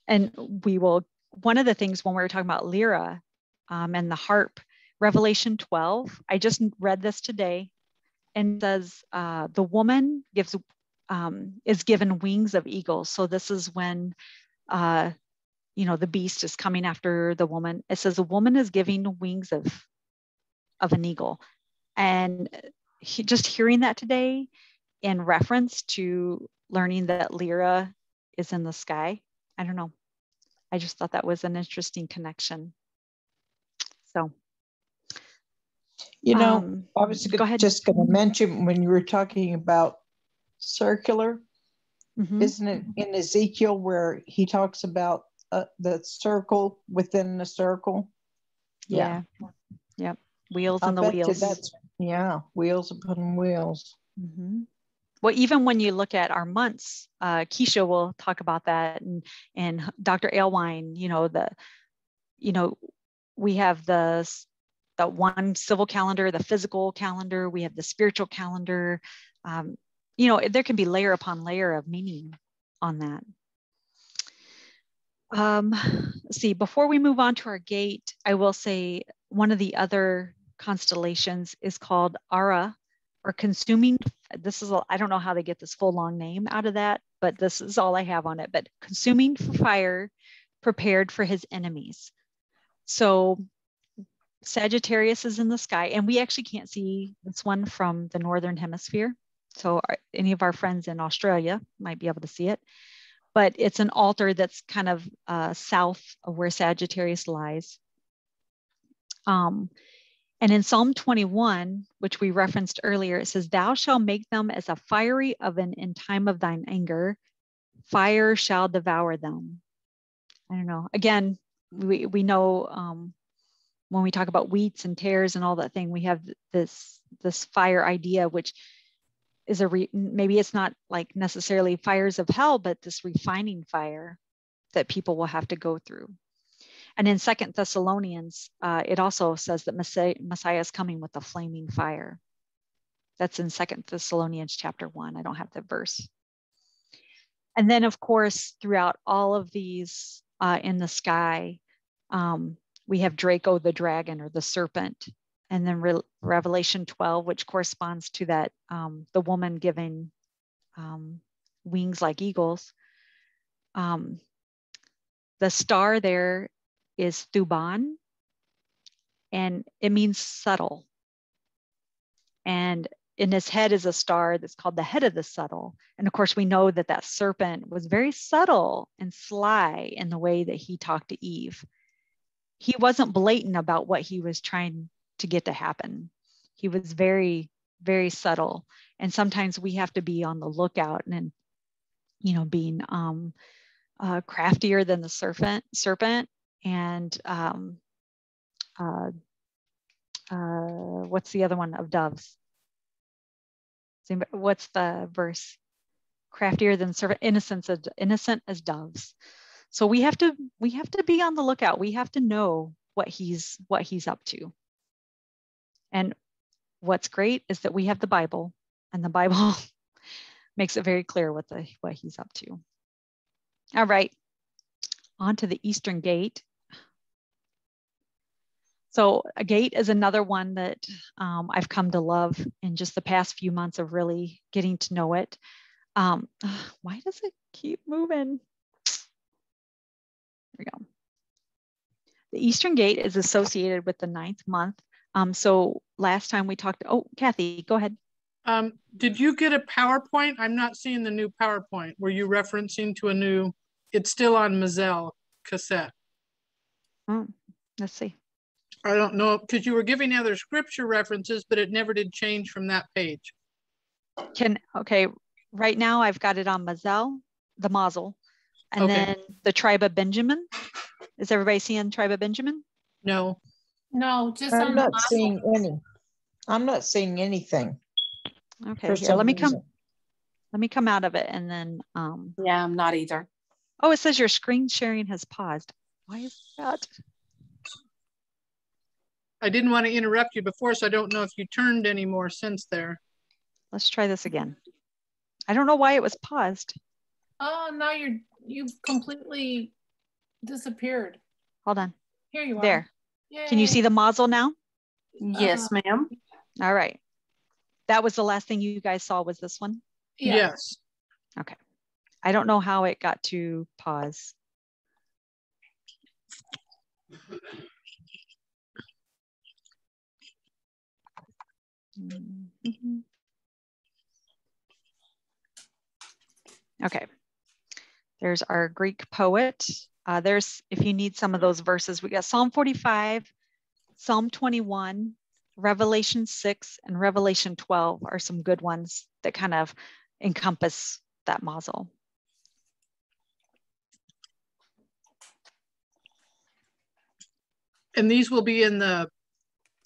one of the things when we were talking about Lyra and the harp, Revelation 12, I just read this today, and says the woman is given wings of eagles. So this is when, the beast is coming after the woman. It says the woman is giving wings of an eagle. And just hearing that today in reference to learning that Lyra is in the sky, I don't know. I just thought that was an interesting connection. So, I was just going to mention when you were talking about circular, isn't it in Ezekiel where he talks about the circle within the circle? Yeah. Yep. Wheels I in the bet you wheels. that's, yeah, wheels upon wheels. Mm-hmm. Well, even when you look at our months, Keisha will talk about that, and Dr. Aylwine, we have the one civil calendar, the physical calendar, we have the spiritual calendar. There can be layer upon layer of meaning on that. Let's see, before we move on to our gate, I will say one of the other constellations is called Ara, or consuming. I don't know how they get this full long name out of that, but this is all I have on it. But consuming fire, prepared for his enemies. So Sagittarius is in the sky, and we actually can't see this one from the northern hemisphere. So any of our friends in Australia might be able to see it. But it's an altar that's kind of south of where Sagittarius lies. And in Psalm 21, which we referenced earlier, it says, "Thou shalt make them as a fiery oven in time of thine anger. Fire shall devour them." I don't know. Again, we know when we talk about wheats and tares and all that thing, we have this fire idea, which is maybe it's not like necessarily fires of hell, but this refining fire that people will have to go through. And in 2 Thessalonians, it also says that Messiah is coming with a flaming fire. That's in 2 Thessalonians chapter 1. I don't have the verse. And then, of course, throughout all of these in the sky, we have Draco the dragon, or the serpent. And then Revelation 12, which corresponds to that, the woman giving wings like eagles. The star there is Thuban, and it means subtle. And in his head is a star that's called the head of the subtle. And of course, we know that serpent was very subtle and sly in the way that he talked to Eve. He wasn't blatant about what he was trying to get to happen. He was very, very subtle. And sometimes we have to be on the lookout and being craftier than the serpent. And what's the other one of doves? What's the verse? Craftier than serpent, innocent as doves. So we have to be on the lookout. We have to know what he's up to. And what's great is that we have the Bible, and the Bible makes it very clear what he's up to. All right, on to the Eastern Gate. So a gate is another one that I've come to love in just the past few months of really getting to know it. Why does it keep moving? There we go. The Eastern Gate is associated with the 9th month. So last time we talked, Kathy, go ahead. Did you get a PowerPoint? I'm not seeing the new PowerPoint. Were you referencing to a new, it's still on Mazel cassette. Oh, let's see. I don't know, because you were giving other scripture references, but it never did change from that page. Okay, right now I've got it on Mazel, the Mazel, and Okay. then the tribe of Benjamin. Is everybody seeing tribe of Benjamin? No. No, just I'm on not the seeing any. I'm not seeing anything. Okay, here, let me come out of it, and then yeah, I'm not either. Oh, it says your screen sharing has paused. Why is that? I didn't want to interrupt you before, so I don't know if you turned any more since there. Let's try this again. I don't know why it was paused. Oh, now you've completely disappeared. Hold on. Here you are. There. Yay. Can you see the mazel now? Yes, ma'am. All right. That was the last thing you guys saw, was this one? Yeah. Yes. Okay. I don't know how it got to pause. Mm-hmm. Okay. There's our Greek poet. If you need some of those verses, we got Psalm 45, Psalm 21, Revelation 6, and Revelation 12 are some good ones that kind of encompass that mazel. And these will be in the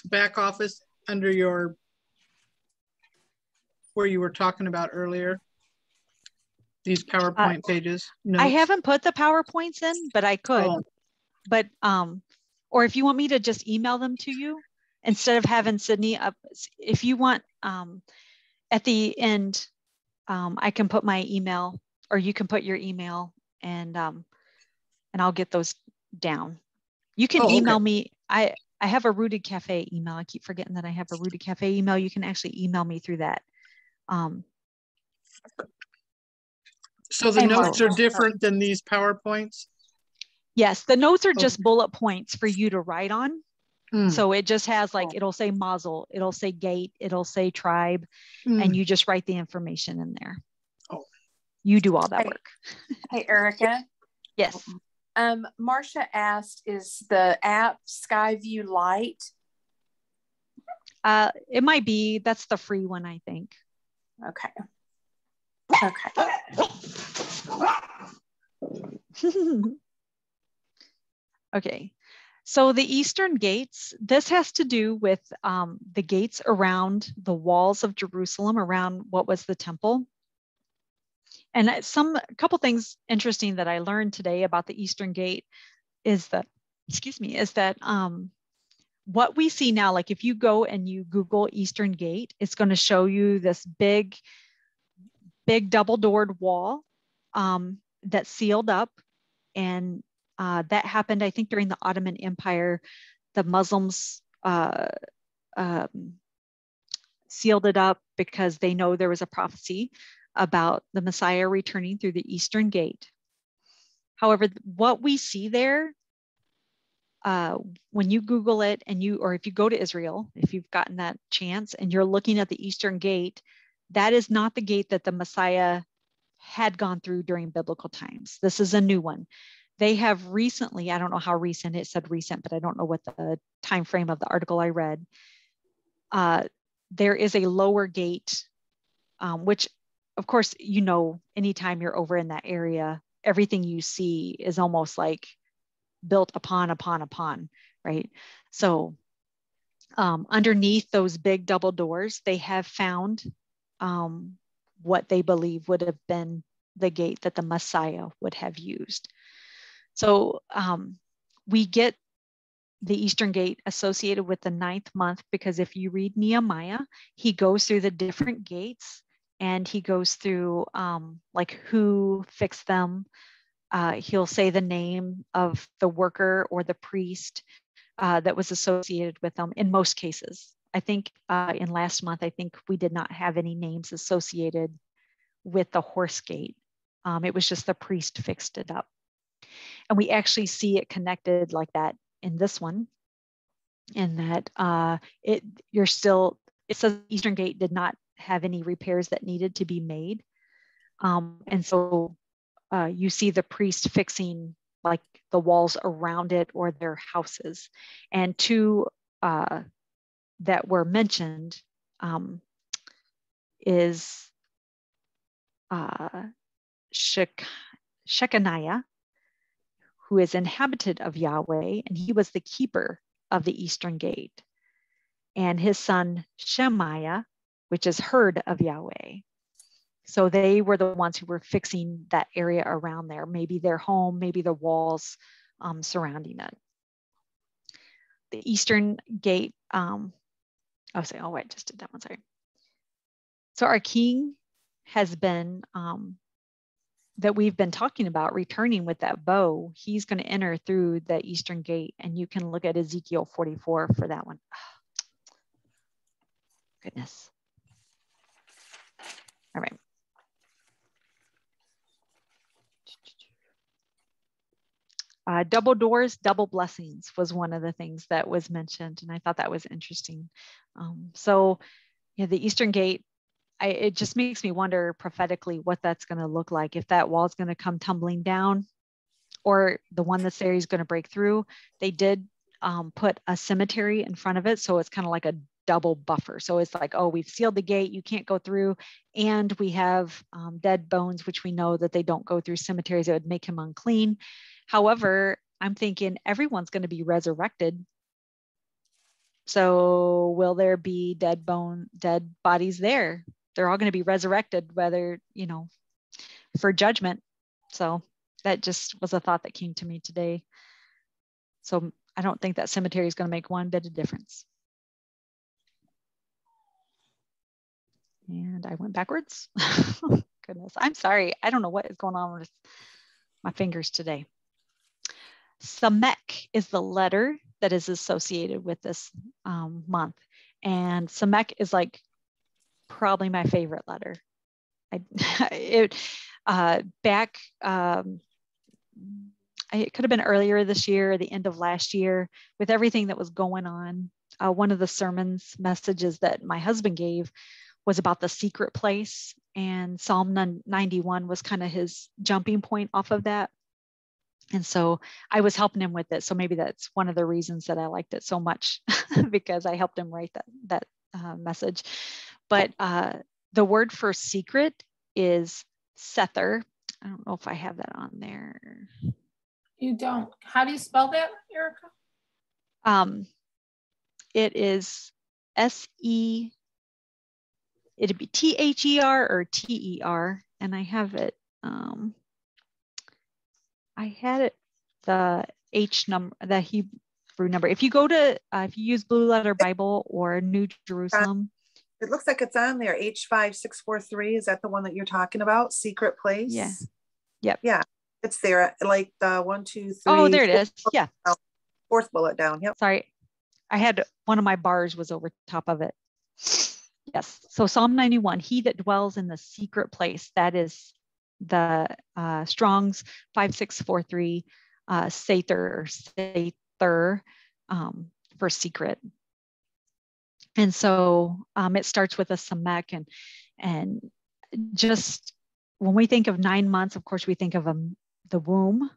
back office under your, where you were talking about earlier, these PowerPoint pages. Notes. I haven't put the PowerPoints in, but I could. Oh. But or if you want me to just email them to you instead of having Sydney up, if you want, at the end, I can put my email, or you can put your email, and I'll get those down. You can email me. I have a Rooted Cafe email. I keep forgetting that I have a Rooted Cafe email. You can actually email me through that. So the notes are different than these PowerPoints? Yes, the notes are just bullet points for you to write on. So it just has like, it'll say Mazel, it'll say gate, it'll say tribe, and you just write the information in there. You do all that work. Hey, Erica. Yes. Marcia asked, is the app Skyview Lite? It might be, that's the free one, I think. Okay. Okay. So the Eastern gates, this has to do with the gates around the walls of Jerusalem, around what was the temple. And a couple things interesting that I learned today about the Eastern gate is that, what we see now, like if you go and you Google Eastern gate, it's going to show you this big double-doored wall that's sealed up. And that happened, I think, during the Ottoman Empire. The Muslims sealed it up because they know there was a prophecy about the Messiah returning through the Eastern gate. However, what we see there, when you Google it or if you go to Israel, if you've gotten that chance and you're looking at the Eastern gate, that is not the gate that the Messiah had gone through during biblical times. This is a new one. They have recently, I don't know how recent, it said recent, but I don't know what the time frame of the article I read. There is a lower gate, which of course, anytime you're over in that area, everything you see is almost like built upon, right? So underneath those big double doors, they have found what they believe would have been the gate that the Messiah would have used. So we get the Eastern gate associated with the 9th month, because if you read Nehemiah, he goes through the different gates and he goes through like who fixed them. He'll say the name of the worker or the priest that was associated with them in most cases. I think in last month, I think we did not have any names associated with the horse gate. It was just the priest fixed it up. And we actually see it connected like that in this one, in that it says Eastern Gate did not have any repairs that needed to be made. And so you see the priest fixing like the walls around it or their houses. And two that were mentioned is Shechaniah, who is inhabited of Yahweh, and he was the keeper of the Eastern Gate, and his son Shemaiah, which is heard of Yahweh. So they were the ones who were fixing that area around there, maybe their home, maybe the walls surrounding it. The Eastern Gate, I just did that one, sorry. So our king has been, that we've been talking about, returning with that bow. He's going to enter through the Eastern Gate, and you can look at Ezekiel 44 for that one. Oh, goodness. All right. Double doors, double blessings was one of the things that was mentioned, and I thought that was interesting. So yeah, the Eastern Gate, it just makes me wonder prophetically what that's going to look like, if that wall is going to come tumbling down or the one that's there is going to break through. They did put a cemetery in front of it, so it's kind of like a double buffer. So it's like, oh, we've sealed the gate, you can't go through, and we have dead bones, which we know that they don't go through cemeteries. It would make him unclean. However, I'm thinking everyone's going to be resurrected So will there be dead bodies there? They're all going to be resurrected, whether, for judgment. So that just was a thought that came to me today. So I don't think that cemetery is going to make one bit of difference. And I went backwards. Goodness, I'm sorry. I don't know what is going on with my fingers today. Samek is the letter that is associated with this month. And Samek is like probably my favorite letter. It could have been earlier this year or the end of last year with everything that was going on. One of the sermons messages that my husband gave was about the secret place, and Psalm 91 was kind of his jumping point off of that. And so I was helping him with it. So maybe that's one of the reasons that I liked it so much, because I helped him write that message. But the word for secret is Sether. I don't know if I have that on there. You don't. How do you spell that, Erica? It is S-E, it'd be T-H-E-R or T-E-R. And I have it, I had it, the H number, the Hebrew number. If you go to, if you use Blue Letter Bible or New Jerusalem. It looks like it's on there, H5643. Is that the one that you're talking about? Secret place? Yeah. Yep. Yeah, it's there, like the 1, 2, 3. Oh, there it is. Yeah. Fourth bullet down. Yep. Sorry. I had one of my bars was over top of it. Yes. So Psalm 91, he that dwells in the secret place, that is the Strong's 5643 Sather for secret. And so it starts with a Samek, and just when we think of 9 months, of course, we think of the womb,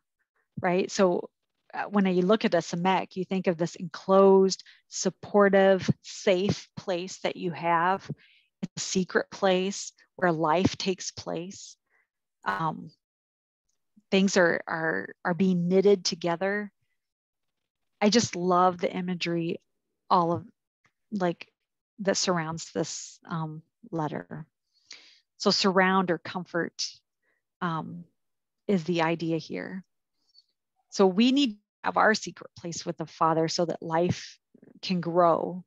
right? So when you look at a Samek, you think of this enclosed, supportive, safe place that you have. It's a secret place where life takes place. Things are being knitted together. I just love the imagery, all of like that surrounds this letter. So surround or comfort is the idea here. So we need to have our secret place with the Father so that life can grow,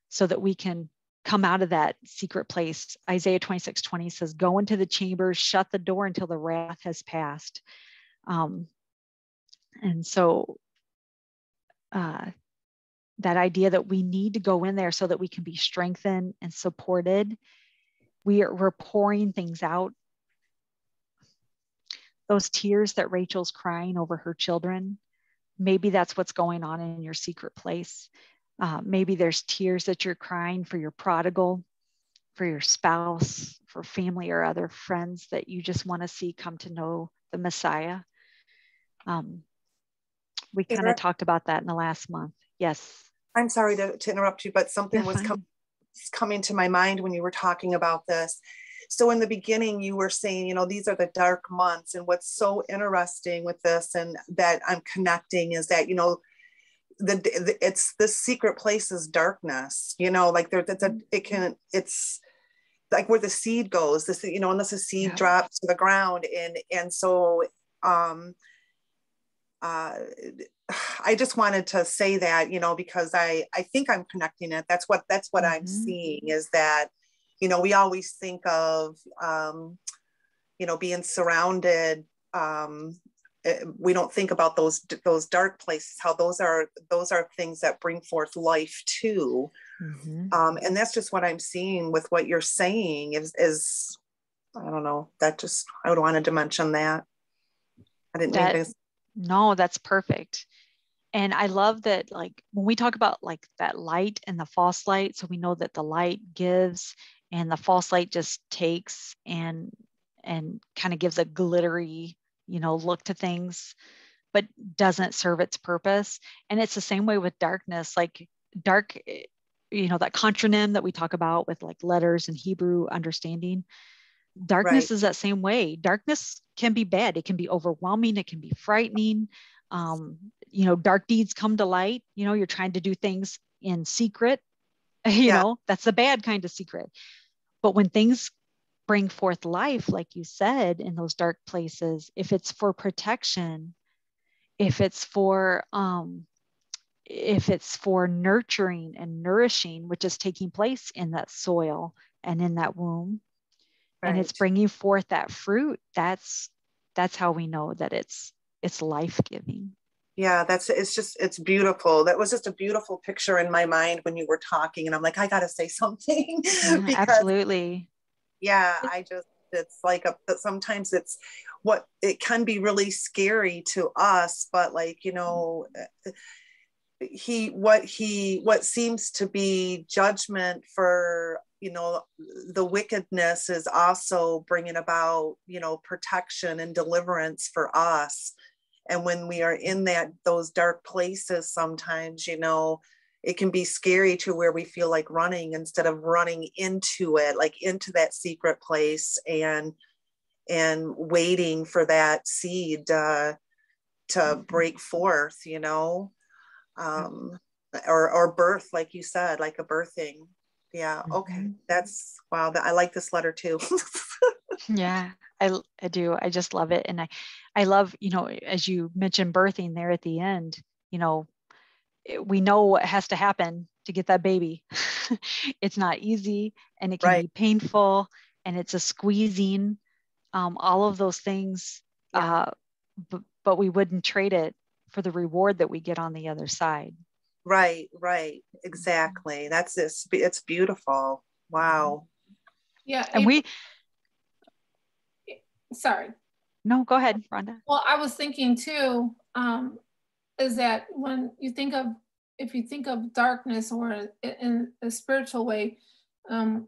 so that we can come out of that secret place. Isaiah 26:20 says, go into the chambers, shut the door until the wrath has passed. And so that idea that we need to go in there so that we can be strengthened and supported. We're pouring things out. Those tears that Rachel's crying over her children, maybe that's what's going on in your secret place. Maybe there's tears that you're crying for your prodigal, for your spouse, for family or other friends that you just want to see come to know the Messiah. We kind of talked about that in the last month. Yes. I'm sorry to interrupt you, but something was coming to my mind when you were talking about this. So in the beginning, you were saying, these are the dark months. And what's so interesting with this, and that I'm connecting, is that, it's this secret place is darkness, like it's like where the seed goes, this, unless the seed drops to the ground. And so, I just wanted to say that, because I think I'm connecting it. That's what I'm seeing, is that, we always think of, being surrounded. We don't think about those dark places, how those are things that bring forth life too. And that's just what I'm seeing with what you're saying is I don't know, I would wanted to mention that. I didn't mean to. No, that's perfect. And I love that, like, when we talk about like that light and the false light, so we know that the light gives and the false light just takes and kind of gives a glittery, look to things, but doesn't serve its purpose. And it's the same way with darkness, like dark, that contronym that we talk about with like letters and Hebrew understanding. Darkness is that same way. Darkness can be bad. It can be overwhelming. It can be frightening. You know, dark deeds come to light. You know, you're trying to do things in secret. You know, that's the bad kind of secret. But when things bring forth life, like you said, in those dark places, if it's for protection, if it's for nurturing and nourishing, which is taking place in that soil and in that womb, and it's bringing forth that fruit, that's how we know that it's life-giving. Yeah, it's beautiful. That was just a beautiful picture in my mind when you were talking, and I'm like, I gotta say something. Yeah, because absolutely. yeah, it's like sometimes it's what it can be really scary to us, but like, you know, what seems to be judgment for, you know, the wickedness is also bringing about, you know, protection and deliverance for us. And when we are in those dark places, sometimes, you know, it can be scary to where we feel like running instead of running into it, like into that secret place and waiting for that seed to break forth, you know, or birth, like you said, like a birthing. Yeah. Okay. That's wow. I like this letter too. Yeah, I do. I just love it. And I love, you know, as you mentioned birthing there at the end, you know, we know what has to happen to get that baby. It's not easy, and it can be painful, and it's a squeezing, all of those things. But we wouldn't trade it for the reward that we get on the other side. Right. Exactly. That's this. It's beautiful. Wow. Yeah. And sorry. No, go ahead, Rhonda. Well, I was thinking too, is that when you think of, if you think of darkness or in a spiritual way,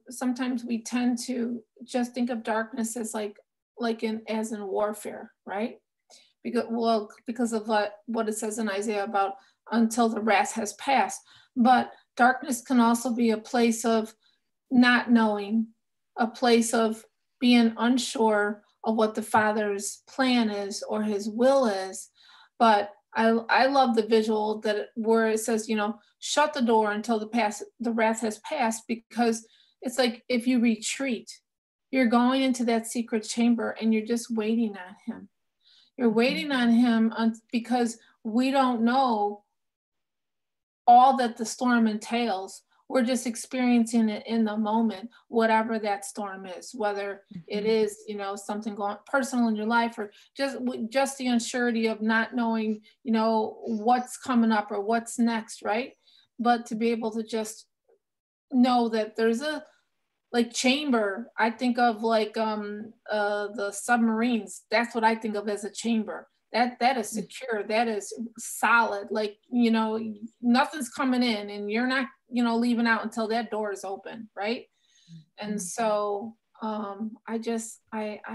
sometimes we tend to just think of darkness as as in warfare, right? Because of what it says in Isaiah about until the wrath has passed. But darkness can also be a place of not knowing, a place of being unsure of what the Father's plan is or his will is. But I love the visual where it says, you know, shut the door until the wrath has passed, because it's like if you retreat, you're going into that secret chamber and you're just waiting on him. You're waiting on him because we don't know all that the storm entails. We're just experiencing it in the moment, whatever that storm is, whether it is, you know, something going personal in your life, or just the uncertainty of not knowing, you know, what's coming up or what's next, right? But to be able to just know that there's a chamber. I think of the submarines. That's what I think of as a chamber. That is secure, that is solid, like, you know, nothing's coming in and you're not, you know, leaving out until that door is open, right? And so I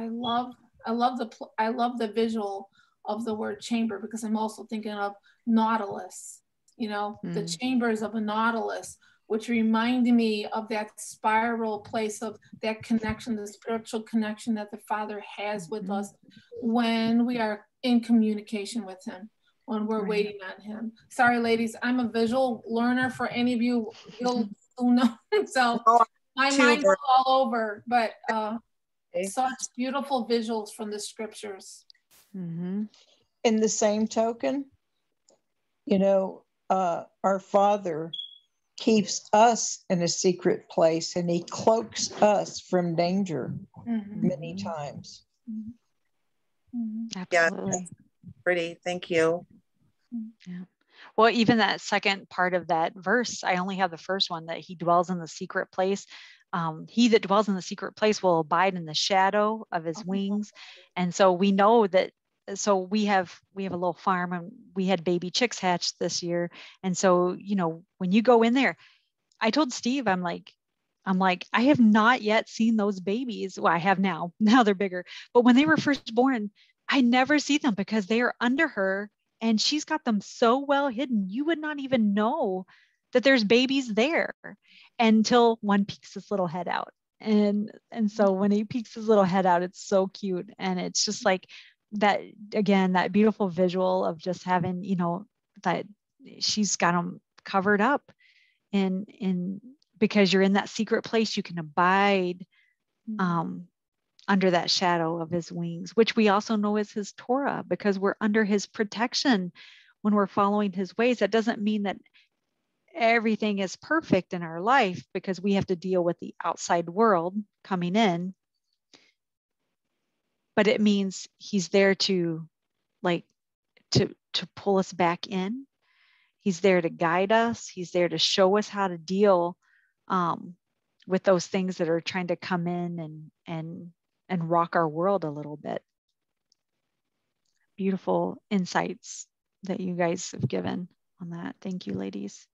love the visual of the word chamber, because I'm also thinking of Nautilus, you know, the chambers of a Nautilus, which reminded me of that spiral place of that connection, the spiritual connection that the Father has with us when we are in communication with him, when we're waiting on him. Sorry, ladies, I'm a visual learner for any of you who know. So my mind goes all over, but such beautiful visuals from the scriptures. In the same token, you know, our Father keeps us in a secret place, and he cloaks us from danger many times. Absolutely. Yeah, pretty. Thank you. Yeah. Well, even that second part of that verse, I only have the first one, that he dwells in the secret place. He that dwells in the secret place will abide in the shadow of his wings. And so we know that. So we have a little farm, and we had baby chicks hatched this year. And so, you know, when you go in there, I told Steve, I'm like, I have not yet seen those babies. Well, I have now. Now they're bigger. But when they were first born, I never see them because they are under her, and she's got them so well hidden. You would not even know that there's babies there until one peeks his little head out. And so when he peeks his little head out, it's so cute. And it's just like, that again, that beautiful visual of just having, you know, that she's got them covered up in because you're in that secret place, you can abide under that shadow of his wings, which we also know is his Torah, because we're under his protection when we're following his ways. That doesn't mean that everything is perfect in our life, because we have to deal with the outside world coming in. But it means he's there to to pull us back in. He's there to guide us. He's there to show us how to deal with those things that are trying to come in and rock our world a little bit. Beautiful insights that you guys have given on that. Thank you, ladies.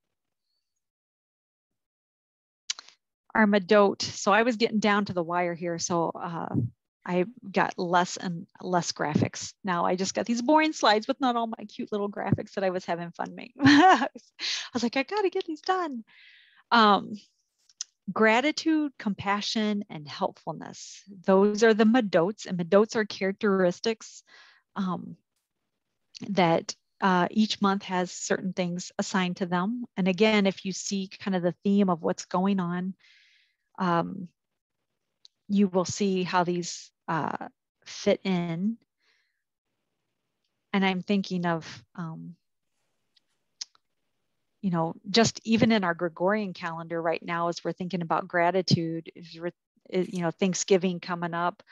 Our Madot. So I was getting down to the wire here. So I got less and less graphics. Now I just got these boring slides with not all my cute little graphics that I was having fun making. I was like, I got to get these done. Gratitude, compassion, and helpfulness. Those are the Madots, and Madots are characteristics that each month has certain things assigned to them. And again, if you see kind of the theme of what's going on, you will see how these fit in. And I'm thinking of, you know, just even in our Gregorian calendar right now, as we're thinking about gratitude, you know, Thanksgiving coming up.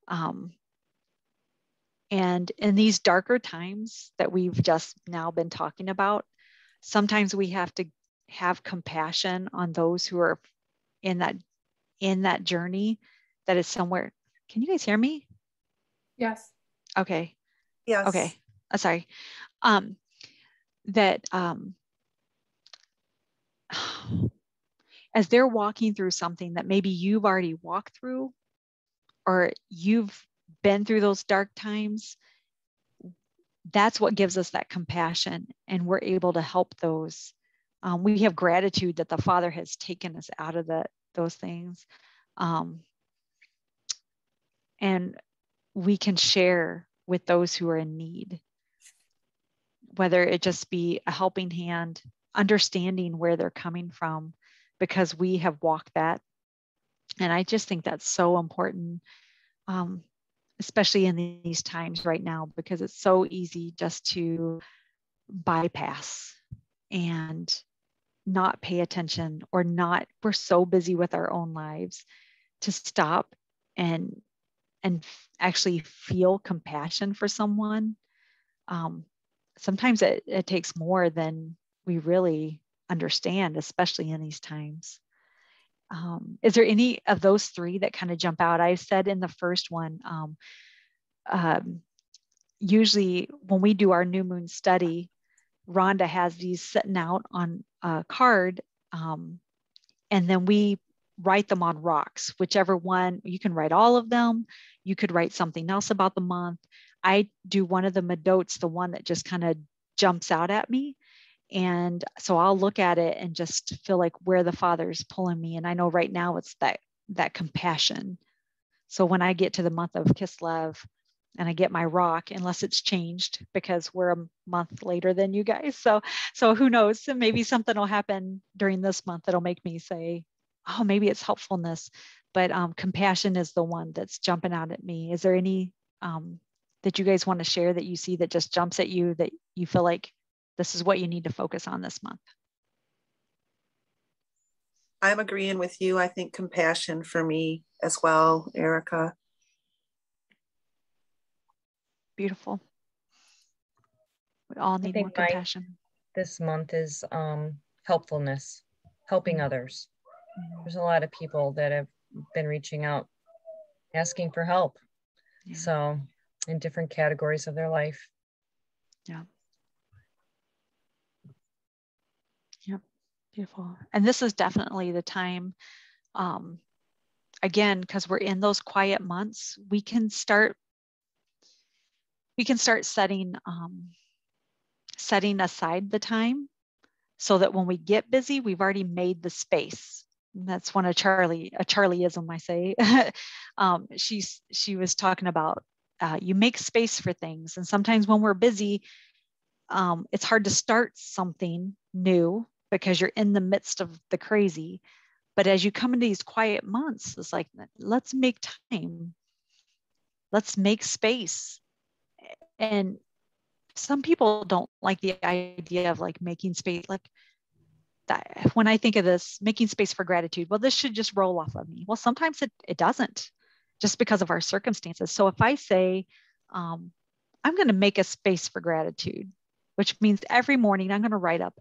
And in these darker times that we've just now been talking about, sometimes we have to have compassion on those who are in that journey that is somewhere. Can you guys hear me? Yes. Okay. Yes. Okay. Sorry. As they're walking through something that maybe you've already walked through, or you've been through those dark times, that's what gives us that compassion, and we're able to help those. We have gratitude that the Father has taken us out of those things. And we can share with those who are in need, whether it just be a helping hand, understanding where they're coming from, because we have walked that. And I just think that's so important, especially in these times right now, because it's so easy just to bypass and not pay attention, or not, we're so busy with our own lives to stop and actually feel compassion for someone. Sometimes it takes more than we really understand, especially in these times. Is there any of those three that kind of jump out? I said in the first one, usually when we do our new moon study, Rhonda has these sitting out on a card, and then we write them on rocks, whichever one. You can write all of them. You could write something else about the month. I do one of the Madots, the one that just kind of jumps out at me. And so I'll look at it and just feel like where the Father's pulling me. And I know right now it's that compassion. So when I get to the month of Kislev and I get my rock, unless it's changed because we're a month later than you guys. So who knows? Maybe something will happen during this month that'll make me say, oh, maybe it's helpfulness. But compassion is the one that's jumping out at me. Is there any that you guys want to share that you see that just jumps at you, that you feel like this is what you need to focus on this month? I'm agreeing with you. I think compassion for me as well, Erica. Beautiful. We all need more compassion. This month is helpfulness, helping others. There's a lot of people that have been reaching out, asking for help. Yeah. So in different categories of their life. Yeah. Yep. Beautiful. And this is definitely the time, again, because we're in those quiet months, we can start setting aside the time so that when we get busy, we've already made the space. And that's one of a Charlieism, I say. She was talking about you make space for things. And sometimes when we're busy, it's hard to start something new because you're in the midst of the crazy. But as you come into these quiet months, it's like, let's make time. Let's make space. And some people don't like the idea of like making space. Like that, when I think of this, making space for gratitude, well, this should just roll off of me. Well, sometimes it doesn't, just because of our circumstances. So if I say, I'm going to make a space for gratitude, which means every morning I'm going to write up,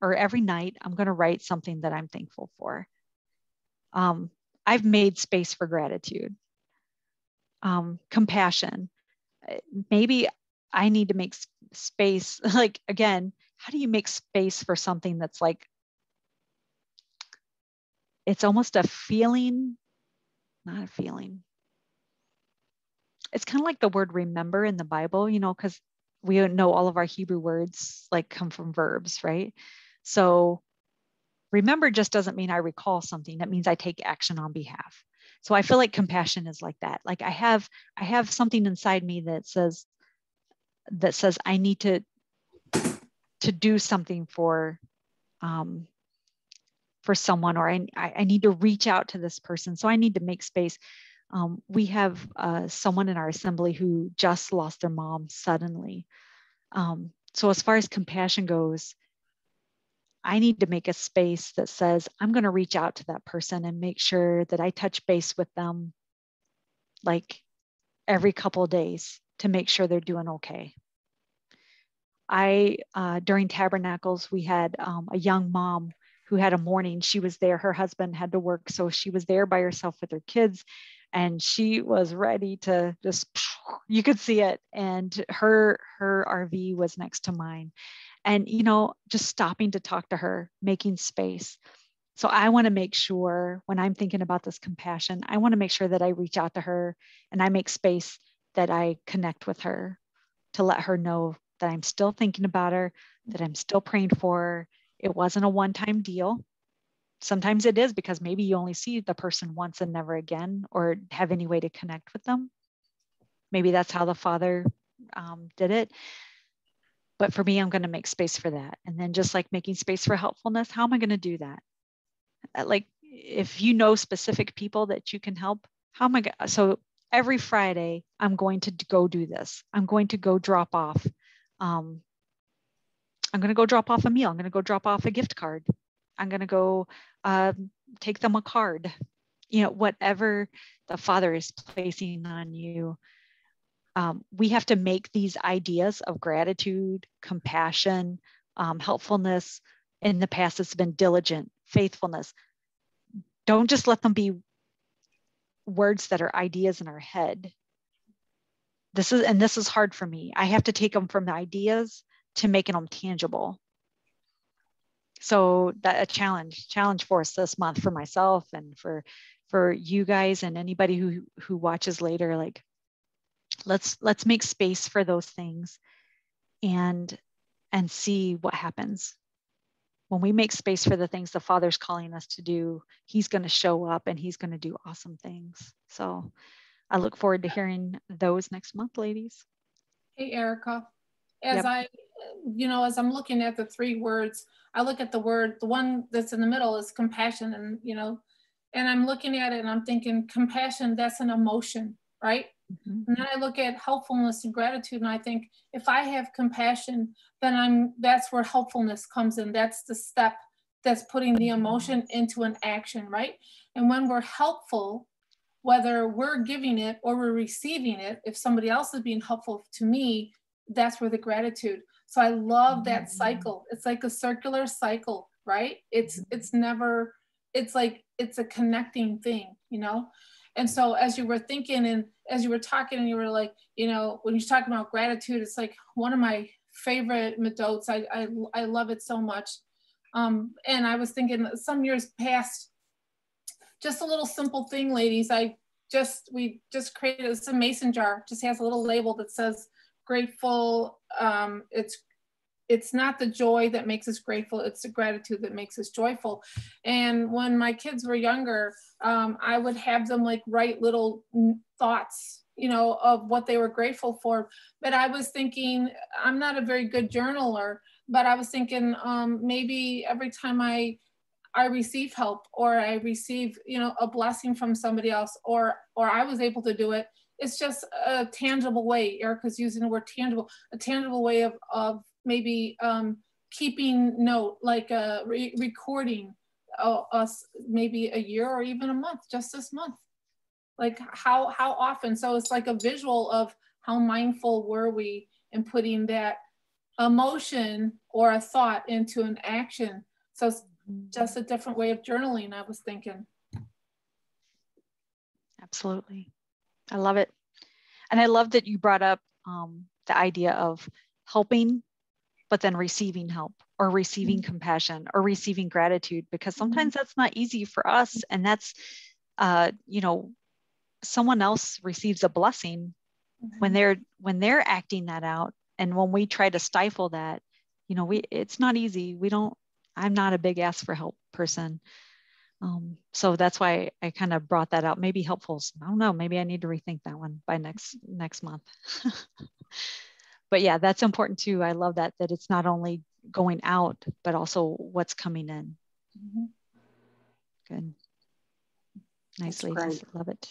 or every night I'm going to write something that I'm thankful for. I've made space for gratitude. Compassion. Maybe I need to make space. Like, again, how do you make space for something that's like, it's almost a feeling, not a feeling. It's kind of like the word remember in the Bible, you know, because we know all of our Hebrew words like come from verbs, right? So remember just doesn't mean I recall something. That means I take action on behalf. So I feel like compassion is like that. Like I have something inside me that says I need to do something for someone, or I need to reach out to this person. So I need to make space. We have someone in our assembly who just lost their mom suddenly. So as far as compassion goes, I need to make a space that says, I'm going to reach out to that person and make sure that I touch base with them like every couple of days to make sure they're doing okay. During Tabernacles, we had a young mom who had a morning. She was there. Her husband had to work, so she was there by herself with her kids, and she was ready to just, you could see it. And her RV was next to mine. And, you know, just stopping to talk to her, making space. So I want to make sure when I'm thinking about this compassion, I want to make sure that I reach out to her and I make space, that I connect with her to let her know that I'm still thinking about her, that I'm still praying for her. It wasn't a one-time deal. Sometimes it is, because maybe you only see the person once and never again, or have any way to connect with them. Maybe that's how the Father did it. But for me, I'm going to make space for that. And then just like making space for helpfulness, how am I going to do that? Like, if you know specific people that you can help, how am I going to? So every Friday, I'm going to go do this. I'm going to go drop off. I'm going to go drop off a meal. I'm going to go drop off a gift card. I'm going to go take them a card. You know, whatever the Father is placing on you. We have to make these ideas of gratitude, compassion, helpfulness. In the past, it's been diligent, faithfulness. Don't just let them be words that are ideas in our head. This is hard for me. I have to take them from the ideas to making them tangible. So that a challenge for us this month, for myself and for you guys and anybody who watches later. Like, let's make space for those things and see what happens. When we make space for the things the Father's calling us to do, He's going to show up and He's going to do awesome things. So I look forward to hearing those next month, ladies. Hey, Erica, as I'm looking at the three words, I look at the one that's in the middle is compassion, and I'm looking at it and I'm thinking compassion, that's an emotion, right? Mm-hmm. And then I look at helpfulness and gratitude, and I think if I have compassion, then that's where helpfulness comes in. That's the step that's putting the emotion into an action, right? And when we're helpful, whether we're giving it or we're receiving it, if somebody else is being helpful to me, that's where the gratitude. So I love that cycle. It's like a circular cycle, right? It's like, it's a connecting thing, And so as you were thinking and as you were talking and you were like, when you're talking about gratitude, it's like one of my favorite methods. I love it so much. And I was thinking some years past, just a little simple thing, ladies. We just created a mason jar, just has a little label that says grateful. It's not the joy that makes us grateful, it's the gratitude that makes us joyful. And when my kids were younger, I would have them like write little thoughts you know, of what they were grateful for. But I was thinking, I'm not a very good journaler, but I was thinking maybe every time I receive help, or I receive, you know, a blessing from somebody else, or I was able to do it, it's just a tangible way. Erica's using the word tangible, a tangible way of maybe keeping note, like recording us maybe a year or even a month, just this month. Like how often. So it's like a visual of how mindful were we in putting that emotion or a thought into an action. So it's just a different way of journaling, I was thinking. Absolutely. I love it. And I love that you brought up the idea of helping, but then receiving help, or receiving compassion, or receiving gratitude, because sometimes that's not easy for us. And that's, you know, someone else receives a blessing when they're acting that out. And when we try to stifle that, you know, it's not easy. I'm not a big ask for help person. So that's why I kind of brought that out. Maybe helpful. I don't know. Maybe I need to rethink that one by next month. But yeah, that's important too. I love that it's not only going out, but also what's coming in. Good. Nice, ladies. Love it.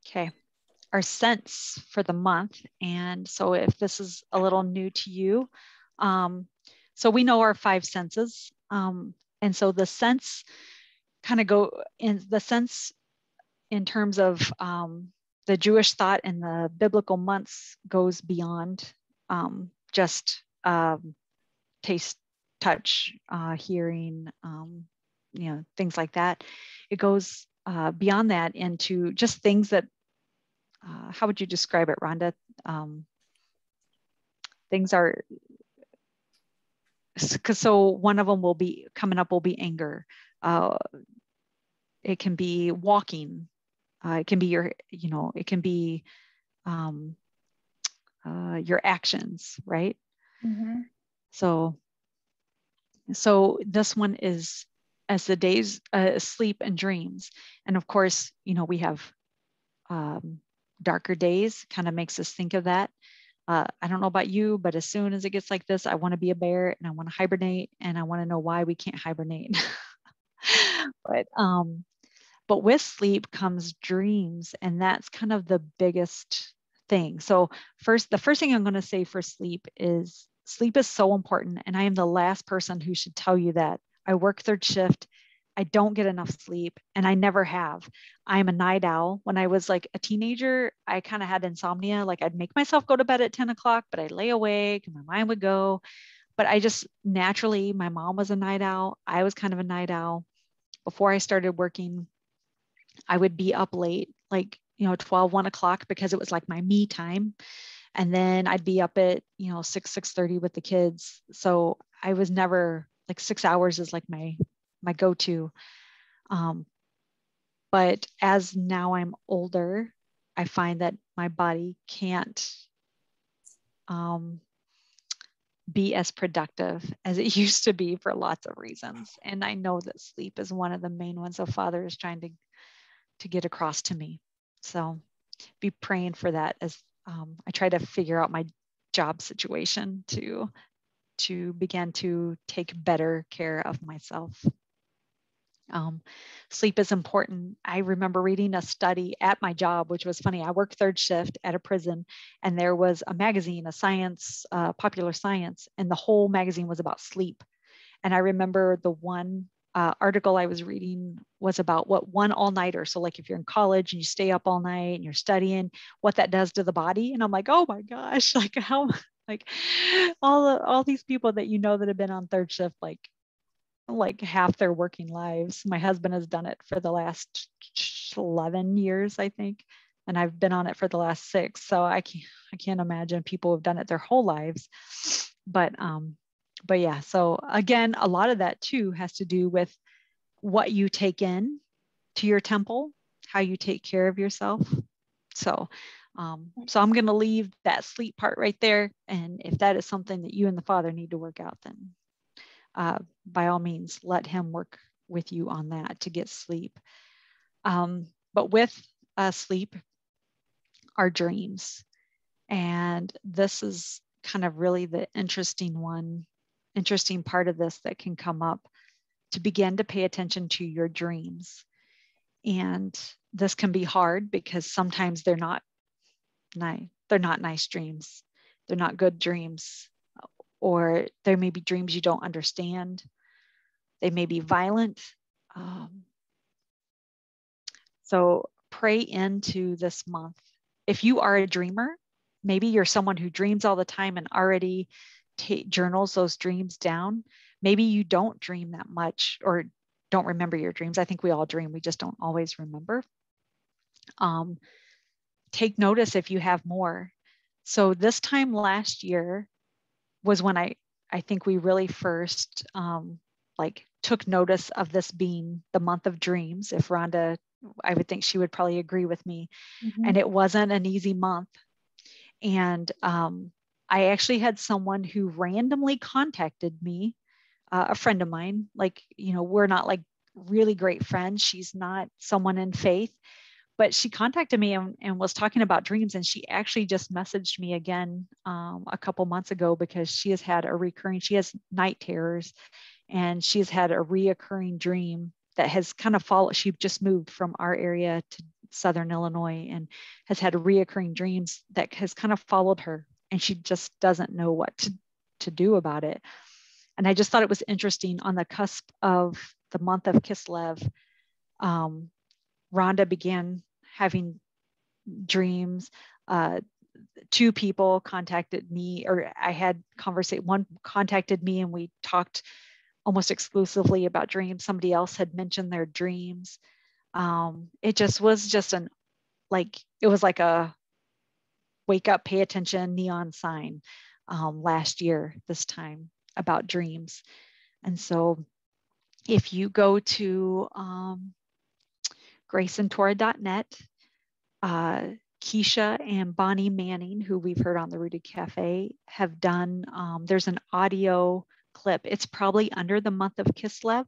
Okay. Our scents for the month. And so if this is a little new to you, so we know our 5 senses. And so the scents kind of go in the sense in terms of the Jewish thought and the biblical months goes beyond just taste, touch, hearing, you know, things like that. It goes beyond that into just things that, how would you describe it, Rhonda? Things are, so one of them will be coming up will be anger. It can be walking. It can be your, you know, it can be your actions, right? So this one is as the days, sleep and dreams. And of course, you know, we have darker days, kind of makes us think of that. I don't know about you, but as soon as it gets like this, I want to be a bear and I want to hibernate, and I want to know why we can't hibernate. But with sleep comes dreams, and that's kind of the biggest thing. So the first thing I'm going to say for sleep is so important. And I am the last person who should tell you that. I work 3rd shift. I don't get enough sleep, and I never have. I'm a night owl. When I was like a teenager, I kind of had insomnia. Like I'd make myself go to bed at 10 o'clock, but I'd lay awake and my mind would go. But I just naturally, my mom was a night owl. I was kind of a night owl. Before I started working, I would be up late, like, you know, 12, 1 o'clock, because it was like my me time. And then I'd be up at, you know, 6:30 with the kids. So I was never like 6 hours is like my go-to. But as now I'm older, I find that my body can't be as productive as it used to be for lots of reasons. And I know that sleep is one of the main ones the Father is trying to get across to me. So be praying for that as I try to figure out my job situation to begin to take better care of myself. Sleep is important. I remember reading a study at my job, which was funny. I work 3rd shift at a prison, and there was a magazine, a science, popular science, and the whole magazine was about sleep. And I remember the one article I was reading was about what one all-nighter. So like if you're in college and you stay up all night and you're studying, what that does to the body. And I'm like, oh my gosh, like how, like all these people that you know that have been on 3rd shift, like half their working lives. My husband has done it for the last 11 years, I think. And I've been on it for the last 6. So I can't imagine people who've done it their whole lives. But yeah, so again, a lot of that too has to do with what you take in to your temple, how you take care of yourself. So I'm going to leave that sleep part right there. And if that is something that you and the Father need to work out, then by all means, let him work with you on that to get sleep. but with sleep are dreams. And this is kind of really the interesting part of this that can come up, to begin to pay attention to your dreams. And this can be hard because sometimes they're not nice dreams. They're not good dreams, or there may be dreams you don't understand. They may be violent. So pray into this month. If you are a dreamer, maybe you're someone who dreams all the time and already journals those dreams down. Maybe you don't dream that much or don't remember your dreams. I think we all dream. We just don't always remember. Take notice if you have more. So this time last year was when I think we really first took notice of this being the month of dreams. If Rhonda, I would think she would probably agree with me. Mm-hmm. And it wasn't an easy month. And I actually had someone who randomly contacted me, a friend of mine. We're not like really great friends. She's not someone in faith, but she contacted me and was talking about dreams. And she actually just messaged me again a couple months ago, because she has night terrors, and she has had a reoccurring dream that has kind of followed. She just moved from our area to Southern Illinois and has had reoccurring dreams that has kind of followed her, and she just doesn't know what to do about it. And I just thought it was interesting, on the cusp of the month of Kislev, Rhonda began having dreams. Two people contacted me, or I had conversation. One contacted me and we talked almost exclusively about dreams. Somebody else had mentioned their dreams. It was like a wake up, pay attention neon sign last year, this time, about dreams. And so if you go to graceandtora.net, Keisha and Bonnie Manning, who we've heard on the Rooted Cafe, have done, there's an audio clip. It's probably under the month of Kislev.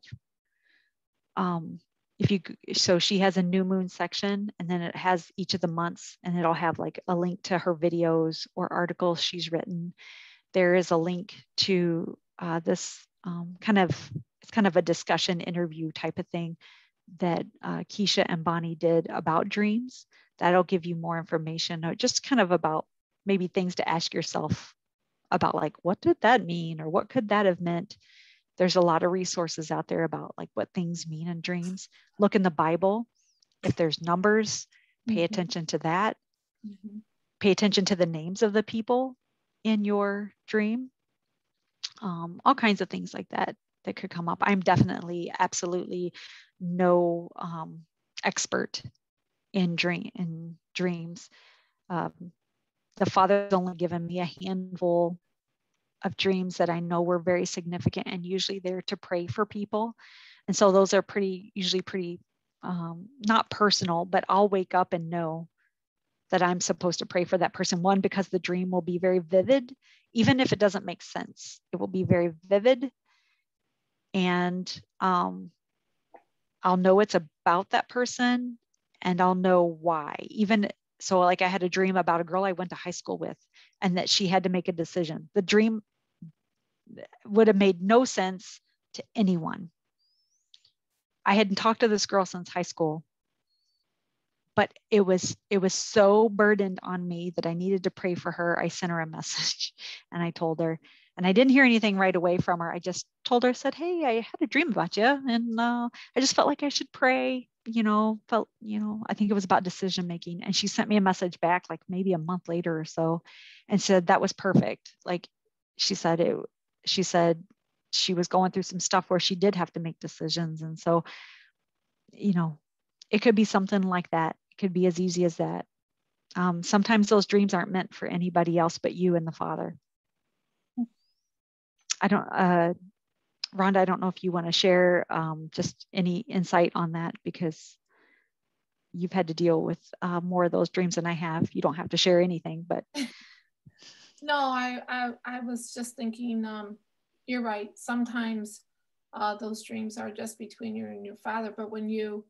So she has a new moon section, and then it has each of the months, and it'll have like a link to her videos or articles she's written. There is a link to this it's kind of a discussion interview type of thing that Keisha and Bonnie did about dreams. That'll give you more information, or just kind of about maybe things to ask yourself about, like, what did that mean, or what could that have meant? There's a lot of resources out there about like what things mean in dreams. Look in the Bible. If there's numbers, pay attention to that. Mm-hmm. Pay attention to the names of the people in your dream. All kinds of things like that could come up. I'm definitely, absolutely no expert in dreams. The Father's only given me a handful of dreams that I know were very significant, and usually they're to pray for people. And so those are usually pretty not personal, but I'll wake up and know that I'm supposed to pray for that person. One, because the dream will be very vivid, even if it doesn't make sense. It will be very vivid, and I'll know it's about that person, and I'll know why. Even so, like, I had a dream about a girl I went to high school with, and that she had to make a decision. The dream would have made no sense to anyone. I hadn't talked to this girl since high school, but it was so burdened on me that I needed to pray for her. I sent her a message and I told her, and I didn't hear anything right away from her. I just told her, said, hey, I had a dream about you, and I just felt like I should pray. I think it was about decision making. And she sent me a message back, like maybe a month later or so, and said that was perfect. Like, she said she was going through some stuff where she did have to make decisions. And so, it could be something like that. It could be as easy as that. Sometimes those dreams aren't meant for anybody else but you and the Father. Rhonda, I don't know if you want to share just any insight on that, because you've had to deal with more of those dreams than I have. You don't have to share anything, but. No, I was just thinking, you're right. Sometimes those dreams are just between you and your Father, but when you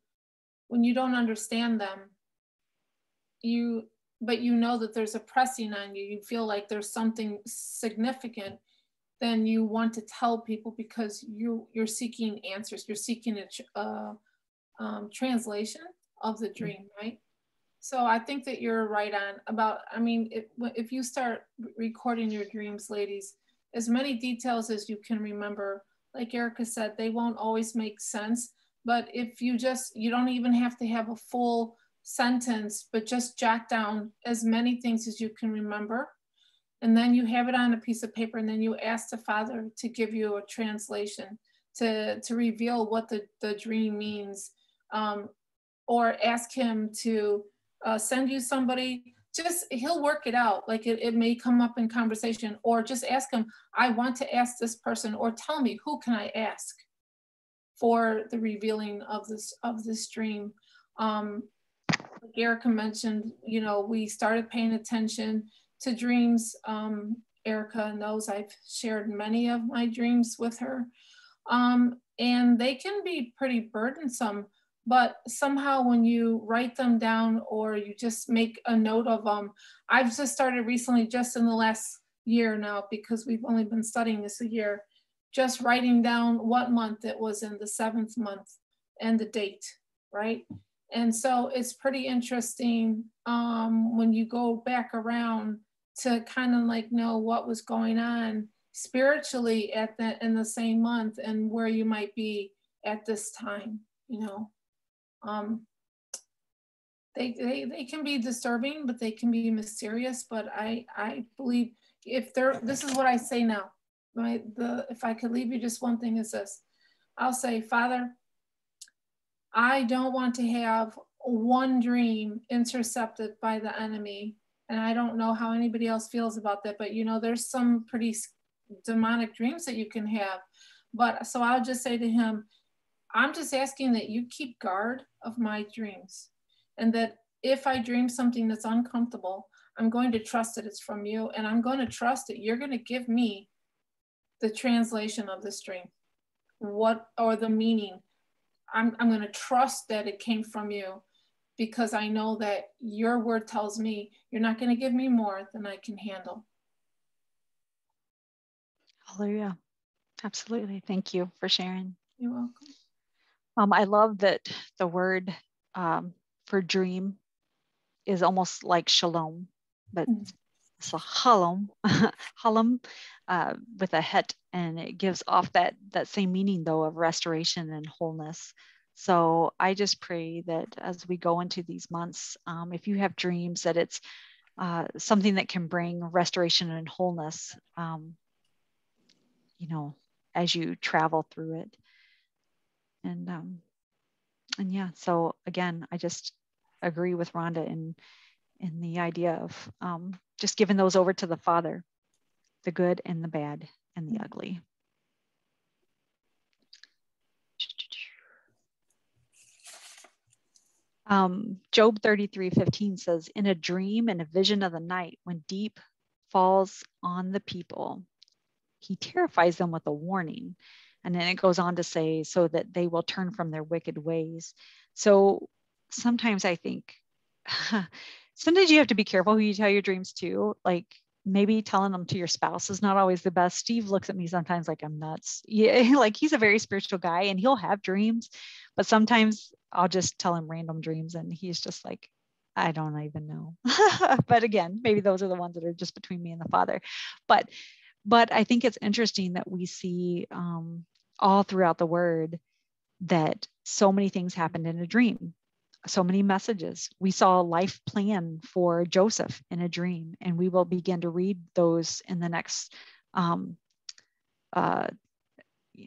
when you don't understand them, but you know that there's a pressing on you, you feel like there's something significant, then you want to tell people because you're seeking answers. You're seeking a translation of the dream, right? So I think that you're right on about, I mean, if you start recording your dreams, ladies, as many details as you can remember, like Erica said, they won't always make sense, but if you don't even have to have a full sentence, but just jot down as many things as you can remember. And then you have it on a piece of paper, and then you ask the Father to give you a translation, to reveal what the dream means, or ask him to send you somebody. He'll work it out. Like it may come up in conversation, or just ask him, I want to ask this person, or tell me, who can I ask for the revealing of this dream? Like Erica mentioned, we started paying attention to dreams. Erica knows I've shared many of my dreams with her. And they can be pretty burdensome, but somehow when you write them down or you just make a note of them, I've just started recently, just in the last year now, because we've only been studying this a year, just writing down what month it was in, the 7th month, and the date, right? And so it's pretty interesting when you go back around to kind of like know what was going on spiritually in the same month and where you might be at this time, They can be disturbing, but they can be mysterious. But I believe this is what I say now. If I could leave you just one thing is this. I'll say, Father, I don't want to have one dream intercepted by the enemy. And I don't know how anybody else feels about that, but there's some pretty demonic dreams that you can have. But so I'll just say to him, I'm just asking that you keep guard of my dreams, and that if I dream something that's uncomfortable, I'm going to trust that it's from you, and I'm going to trust that you're going to give me the translation of this dream, or the meaning. I'm going to trust that it came from you, because I know that your word tells me you're not going to give me more than I can handle. Hallelujah. Absolutely. Thank you for sharing. You're welcome. I love that the word for dream is almost like shalom, but it's a halom, halom with a het, and it gives off that same meaning though of restoration and wholeness. So I just pray that as we go into these months, if you have dreams, that it's something that can bring restoration and wholeness, as you travel through it. And yeah, so again, I just agree with Rhonda in the idea of just giving those over to the Father, the good and the bad and the ugly. Job 33:15 says, in a dream and a vision of the night, when deep falls on the people, he terrifies them with a warning. And then it goes on to say, so that they will turn from their wicked ways. So sometimes I think, sometimes you have to be careful who you tell your dreams to. Like maybe telling them to your spouse is not always the best. Steve looks at me sometimes like I'm nuts. Yeah, like he's a very spiritual guy and he'll have dreams, but sometimes I'll just tell him random dreams and he's just like, I don't even know. But again, maybe those are the ones that are just between me and the Father. But I think it's interesting that we see all throughout the word that so many things happened in a dream, so many messages. We saw a life plan for Joseph in a dream, and we will begin to read those in the next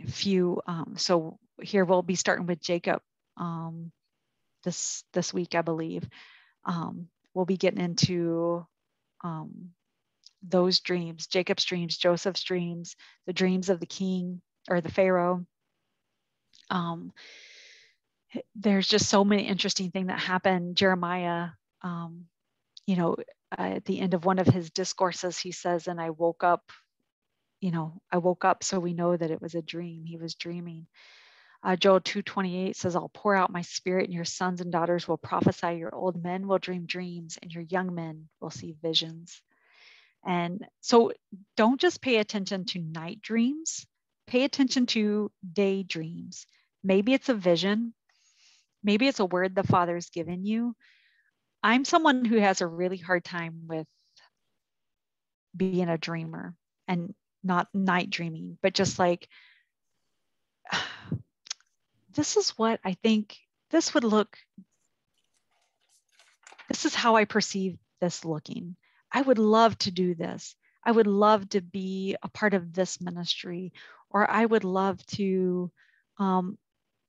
few. So here we'll be starting with Jacob this week, I believe. We'll be getting into those dreams, Jacob's dreams, Joseph's dreams, the dreams of the king or the Pharaoh. There's just so many interesting things that happen. Jeremiah, at the end of one of his discourses, he says, and I woke up, so we know that it was a dream. He was dreaming. Joel 2:28 says, I'll pour out my spirit and your sons and daughters will prophesy, your old men will dream dreams, and your young men will see visions. And so don't just pay attention to night dreams, pay attention to daydreams. Maybe it's a vision, maybe it's a word the Father's given you. I'm someone who has a really hard time with being a dreamer and not night dreaming, but just like, this is what I think this would look, this is how I perceive this looking. I would love to do this. I would love to be a part of this ministry, or I would love to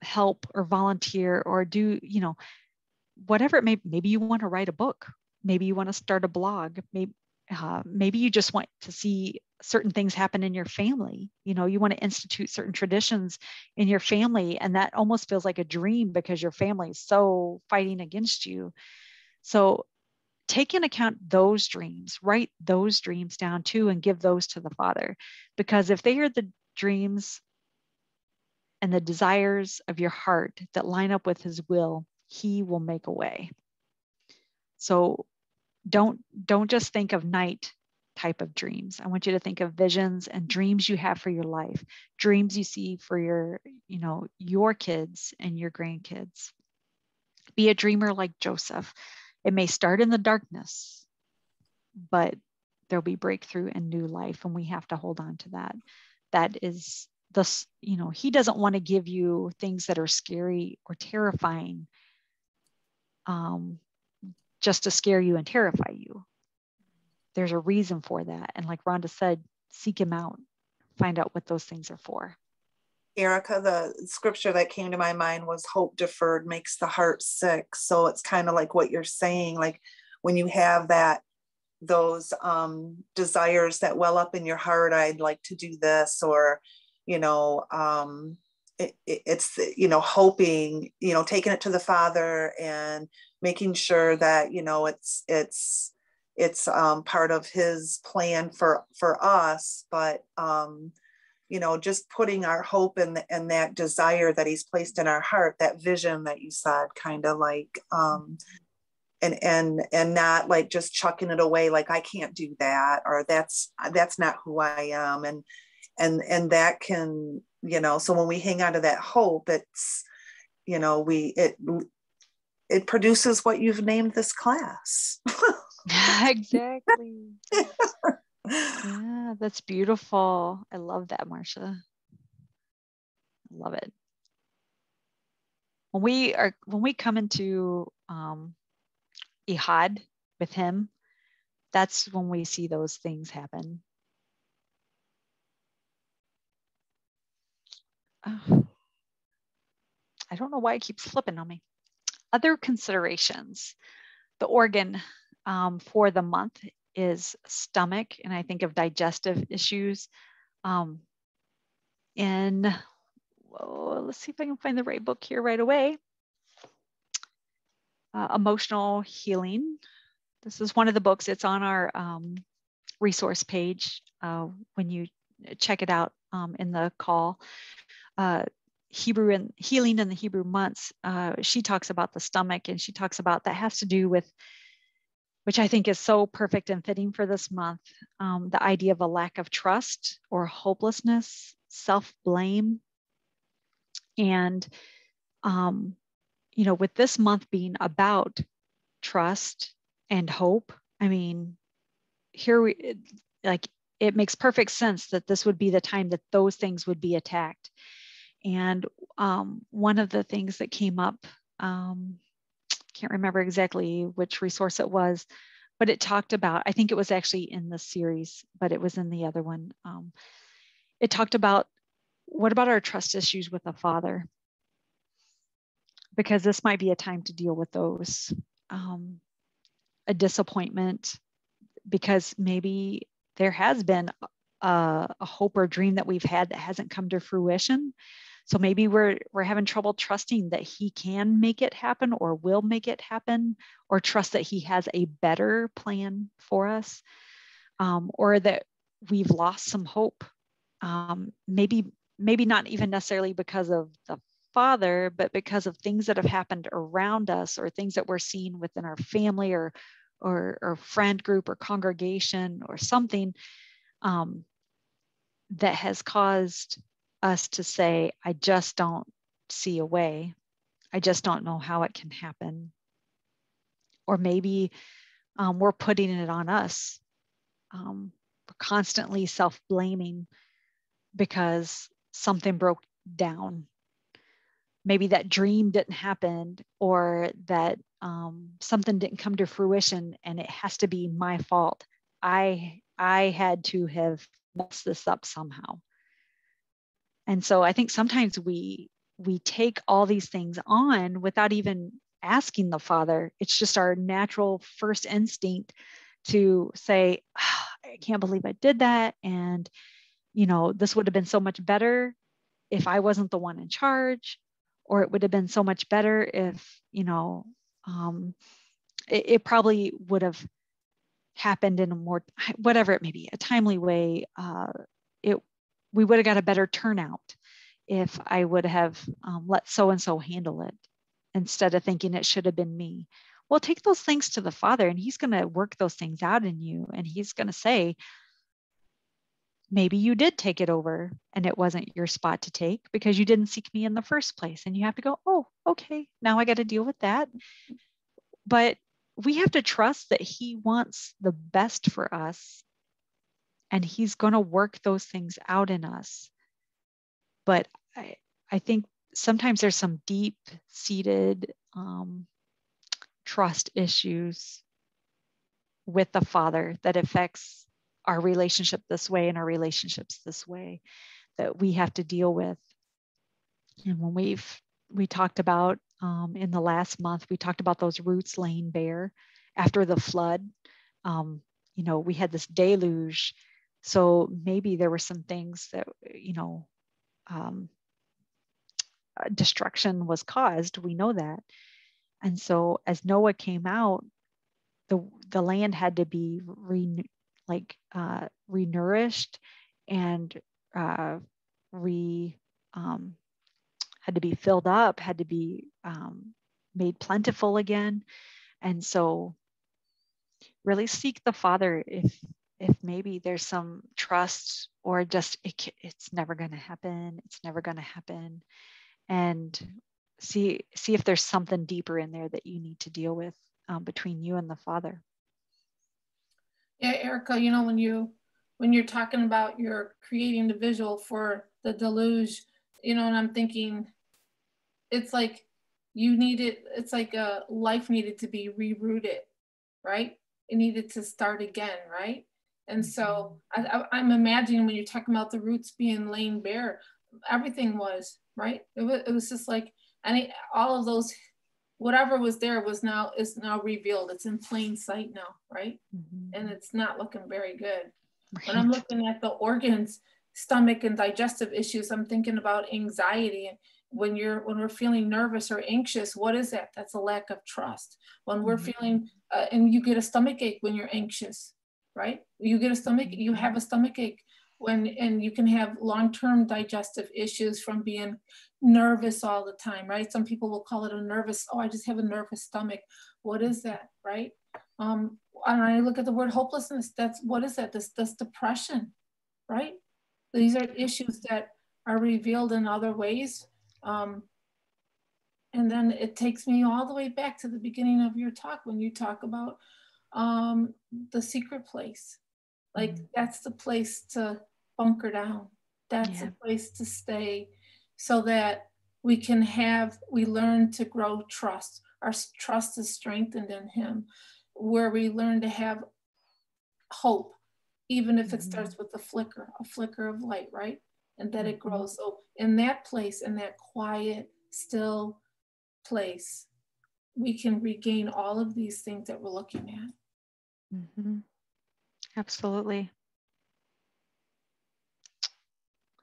help or volunteer or do, whatever it may be. Maybe you want to write a book. Maybe you want to start a blog. Maybe you just want to see certain things happen in your family. You want to institute certain traditions in your family, and that almost feels like a dream because your family is so fighting against you. So take into account those dreams, write those dreams down too, and give those to the Father. Because if they are the dreams and the desires of your heart that line up with his will, he will make a way. So don't just think of night type of dreams. I want you to think of visions and dreams you have for your life, dreams you see for your kids and your grandkids. Be a dreamer like Joseph. It may start in the darkness, but there'll be breakthrough and new life, and we have to hold on to that. That is he doesn't want to give you things that are scary or terrifying just to scare you and terrify you. There's a reason for that. And like Rhonda said, seek him out, find out what those things are for. Erica, the scripture that came to my mind was hope deferred makes the heart sick. So it's kind of like what you're saying, like when you have those desires that well up in your heart, I'd like to do this, or, it's, hoping, taking it to the Father and making sure that, it's part of his plan for us, but, just putting our hope in that desire that he's placed in our heart, that vision that you said, kind of like, and not like just chucking it away, like I can't do that, or that's not who I am, and that can, so when we hang on to that hope, it's, it produces what you've named this class. Exactly. Yeah, that's beautiful. I love that, Marcia. I love it. When we come into Ihad with him, that's when we see those things happen. I don't know why it keeps flipping on me. Other considerations. The organ for the month is stomach, and I think of digestive issues. And let's see if I can find the right book here right away. Emotional Healing. This is one of the books. It's on our resource page when you check it out in the call. Hebrew and Healing in the Hebrew Months. She talks about the stomach, and she talks about that has to do with, which I think is so perfect and fitting for this month, the idea of a lack of trust or hopelessness, self-blame. And, with this month being about trust and hope, I mean, it makes perfect sense that this would be the time that those things would be attacked. And one of the things that came up, can't remember exactly which resource it was, but it talked about, I think it was actually in the series, but it was in the other one. It talked about, what about our trust issues with the Father? Because this might be a time to deal with those. A disappointment, because maybe there has been a hope or dream that we've had that hasn't come to fruition. So maybe we're having trouble trusting that he can make it happen or will make it happen, or trust that he has a better plan for us, or that we've lost some hope. Maybe not even necessarily because of the father, but because of things that have happened around us or things that we're seeing within our family or friend group or congregation or something that has caused us to say, I just don't see a way. I just don't know how it can happen. Or maybe we're putting it on us. We're constantly self-blaming because something broke down. Maybe that dream didn't happen, or that something didn't come to fruition, and it has to be my fault. I had to have messed this up somehow. And so I think sometimes we take all these things on without even asking the Father. It's just our natural first instinct to say, oh, I can't believe I did that. And, this would have been so much better if I wasn't the one in charge, or it would have been so much better if, it probably would have happened in a more, whatever it may be, a timely way. We would have got a better turnout if I would have let so-and-so handle it instead of thinking it should have been me. Well, take those things to the Father, and he's going to work those things out in you. And he's going to say, maybe you did take it over and it wasn't your spot to take because you didn't seek me in the first place. And you have to go, oh, okay, now I got to deal with that. But we have to trust that he wants the best for us, and he's going to work those things out in us. But I think sometimes there's some deep-seated trust issues with the Father that affects our relationship this way and our relationships this way that we have to deal with. And when we talked about in the last month, we talked about those roots laying bare after the flood. We had this deluge. So maybe there were some things that, destruction was caused. We know that. And so as Noah came out, the land had to be renourished and had to be filled up, had to be made plentiful again. And so really seek the Father if maybe there's some trust, or just it's never going to happen. It's never going to happen. And see if there's something deeper in there that you need to deal with between you and the Father. Yeah, Erica, when you're talking about you're creating the visual for the deluge, and I'm thinking it's like it's like a life needed to be rerouted, right? It needed to start again, right? And so I'm imagining when you're talking about the roots being laid bare, everything was, right? It was just like, all of those, whatever was there is now revealed. It's in plain sight now, right? And it's not looking very good. Right. When I'm looking at the organs, stomach and digestive issues, I'm thinking about anxiety. When we're feeling nervous or anxious, what is that? That's a lack of trust. When we're feeling, and you get a stomach ache when you're anxious, right? You have a stomach ache and you can have long-term digestive issues from being nervous all the time, right? Some people will call it I just have a nervous stomach. What is that, right? And I look at the word hopelessness. What is that? That's depression, right? These are issues that are revealed in other ways. And then it takes me all the way back to the beginning of your talk when you talk about the secret place. Like that's the place to bunker down. That's the place to stay so that we learn to grow trust. Our trust is strengthened in him, where we learn to have hope, even if it starts with a flicker of light, right? And that it grows. So in that place, in that quiet, still place, we can regain all of these things that we're looking at. Absolutely.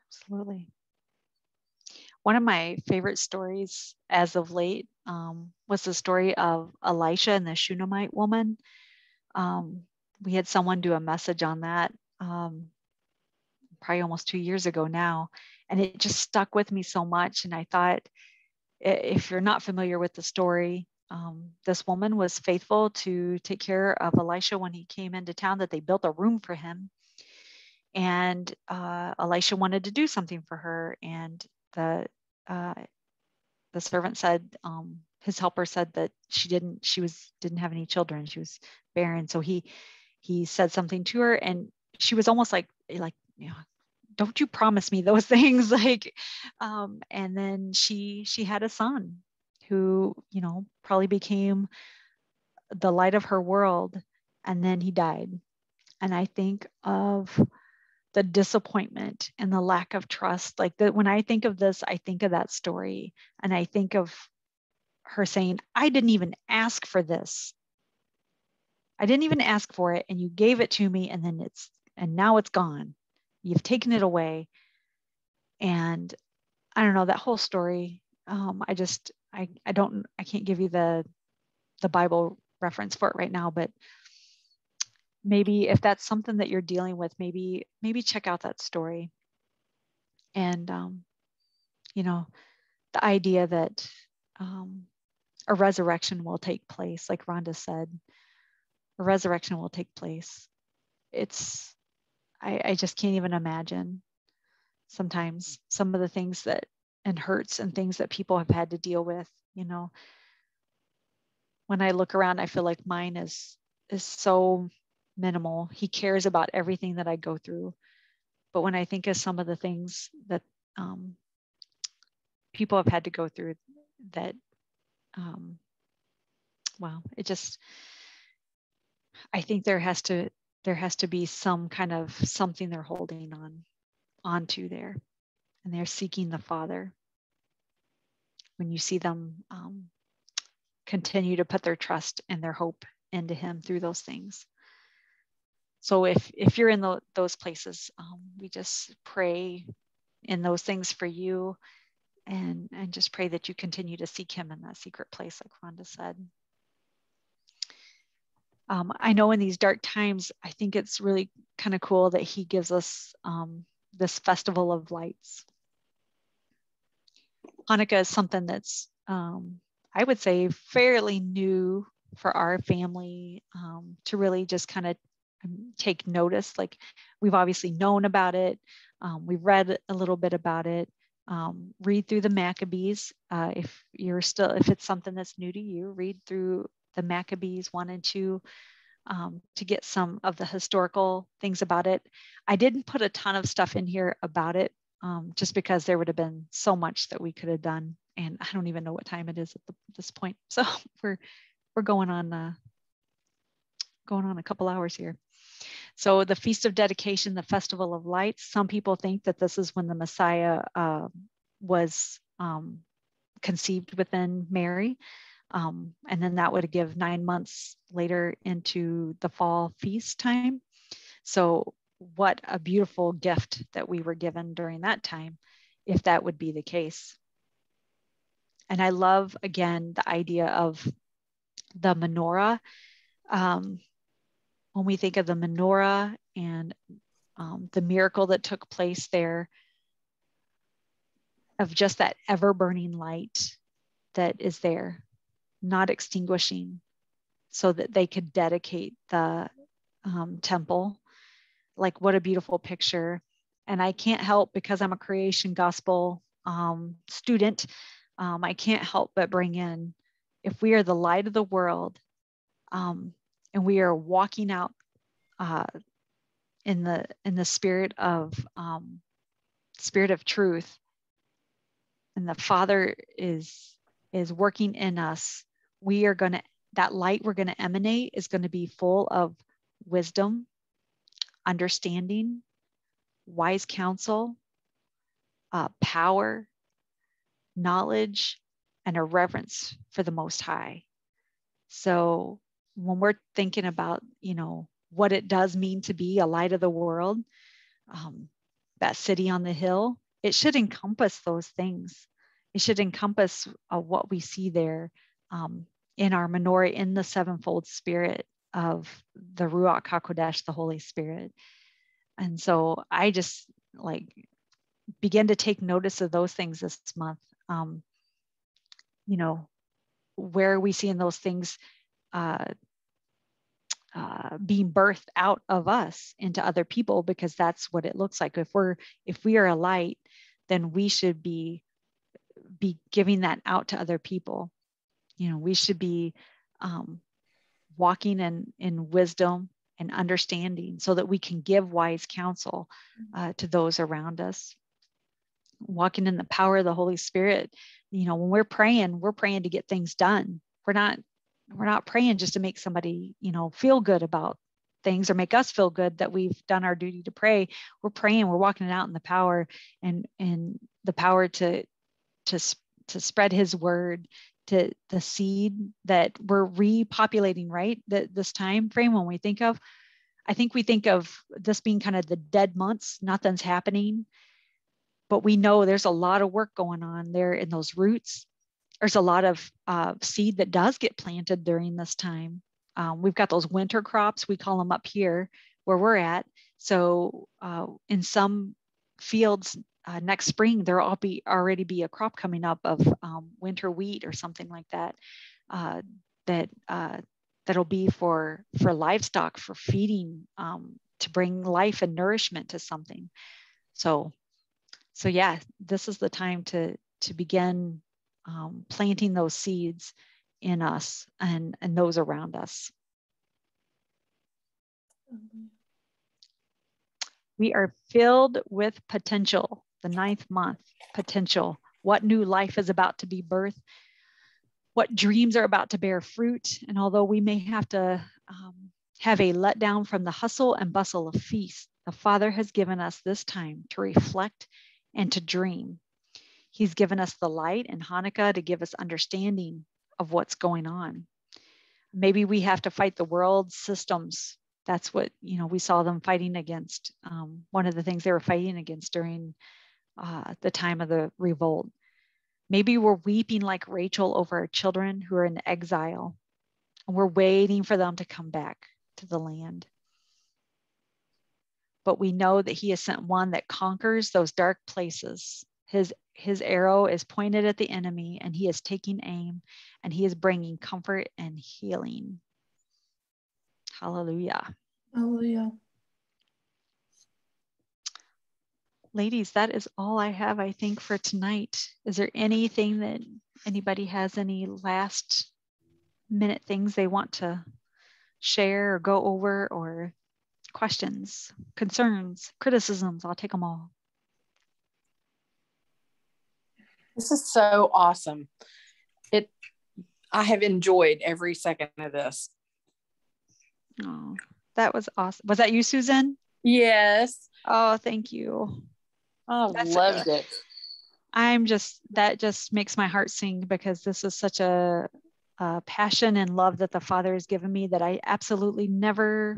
Absolutely. One of my favorite stories as of late was the story of Elisha and the Shunammite woman. We had someone do a message on that probably almost 2 years ago now, and it just stuck with me so much. And I thought, If you're not familiar with the story, this woman was faithful to take care of Elisha when he came into town, that they built a room for him. And Elisha wanted to do something for her. And the servant said, his helper said that she didn't have any children. She was barren. So he said something to her, and she was almost like, don't you promise me those things? And then she had a son who, probably became the light of her world. And then he died. And I think of the disappointment and the lack of trust. Like that, when I think of this, I think of that story, and I think of her saying, I didn't even ask for this. I didn't even ask for it, and you gave it to me, and now it's gone. You've taken it away. And I don't know, that whole story. I can't give you the Bible reference for it right now, but maybe if that's something that you're dealing with, maybe check out that story. And the idea that a resurrection will take place, like Rhonda said, a resurrection will take place. I just can't even imagine sometimes some of the things and hurts and things that people have had to deal with. When I look around, I feel like mine is so minimal. He cares about everything that I go through. But when I think of some of the things that people have had to go through, that I think there has to be some kind of something they're holding onto there, and they're seeking the Father. When you see them continue to put their trust and their hope into Him through those things. So if you're in those places, we just pray in those things for you, and just pray that you continue to seek Him in that secret place, like Rhonda said. I know in these dark times, I think it's really kind of cool that He gives us this festival of lights. Hanukkah is something that's, I would say, fairly new for our family to really just kind of take notice. Like, we've obviously known about it. We've read a little bit about it. Read through the Maccabees. If it's something that's new to you, read through the Maccabees 1 and 2 to get some of the historical things about it. I didn't put a ton of stuff in here about it just because there would have been so much that we could have done, and I don't even know what time it is at this point. So we're going on a couple hours here. So the Feast of Dedication, the Festival of Lights. Some people think that this is when the Messiah was conceived within Mary. And then that would give 9 months later into the fall feast time. So what a beautiful gift that we were given during that time, if that would be the case. And I love, again, the idea of the menorah. When we think of the menorah and the miracle that took place there, of just that ever-burning light that is there, not extinguishing, so that they could dedicate the temple. Like, what a beautiful picture. And I can't help, because I'm a creation gospel student, I can't help but bring in, if we are the light of the world, and we are walking out in the spirit of truth, and the Father is working in us, that light we're going to emanate is going to be full of wisdom, understanding, wise counsel, power, knowledge, and a reverence for the Most High. So when we're thinking about, what it does mean to be a light of the world, that city on the hill, it should encompass those things. It should encompass what we see there in our menorah, in the sevenfold spirit of the Ruach HaKodesh, the Holy Spirit. And so I just begin to take notice of those things this month. where are we seeing those things being birthed out of us into other people, because that's what it looks like. If we are a light, then we should be giving that out to other people. We should be walking in wisdom and understanding so that we can give wise counsel to those around us. Walking in the power of the Holy Spirit. When we're praying to get things done. We're not praying just to make somebody, feel good about things or make us feel good that we've done our duty to pray. We're praying, we're walking it out in the power and the power to spread his word, to the seed that we're repopulating, right? This time frame when we think of, I think we think of this being kind of the dead months, nothing's happening, but we know there's a lot of work going on there in those roots. There's a lot of seed that does get planted during this time. We've got those winter crops, we call them up here where we're at. So in some fields next spring, there'll already be a crop coming up of winter wheat or something like that. That'll be for livestock, for feeding, to bring life and nourishment to something. So yeah, this is the time to begin planting those seeds in us and those around us. We are filled with potential. The 9th month, potential. What new life is about to be birthed? What dreams are about to bear fruit? And although we may have to have a letdown from the hustle and bustle of feast, the Father has given us this time to reflect and to dream. He's given us the light in Hanukkah to give us understanding of what's going on. Maybe we have to fight the world systems. That's what, we saw them fighting against. One of the things they were fighting against during the time of the revolt. Maybe we're weeping like Rachel over our children who are in exile, and we're waiting for them to come back to the land. But we know that he has sent one that conquers those dark places. His arrow is pointed at the enemy, and he is taking aim, and he is bringing comfort and healing. Hallelujah. Hallelujah. Ladies, that is all I have, I think, for tonight. Is there anything that anybody has, any last minute things they want to share or go over, or questions, concerns, criticisms? I'll take them all. This is so awesome. I have enjoyed every second of this. Oh, that was awesome. Was that you, Susan? Yes. Oh, thank you. I loved it. That just makes my heart sing, because this is such a passion and love that the Father has given me that I absolutely never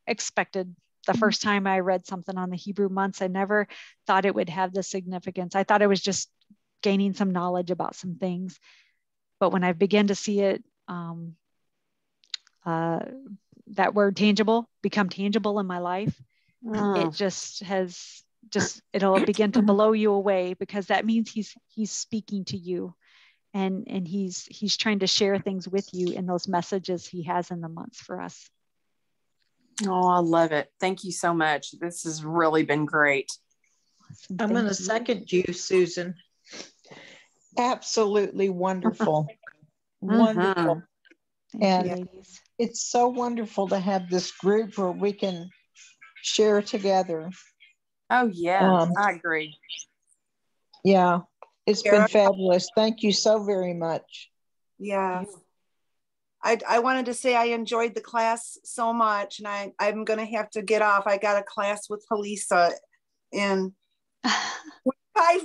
expected. The first time I read something on the Hebrew months, I never thought it would have the significance. I thought it was just gaining some knowledge about some things. But when I began to see it, that word tangible become tangible in my life, it it'll begin to blow you away, because that means he's speaking to you, and he's trying to share things with you in those messages he has in the months for us. Oh, I love it. Thank you so much. This has really been great. Awesome. I'm going to second you, Susan. Absolutely wonderful. Wonderful. Thank you, ladies. It's so wonderful to have this group where we can share together. Oh, yeah, I agree. Yeah, it's been fabulous. Thank you so very much. Yeah. I wanted to say I enjoyed the class so much, and I'm going to have to get off. I got a class with Halisa in 5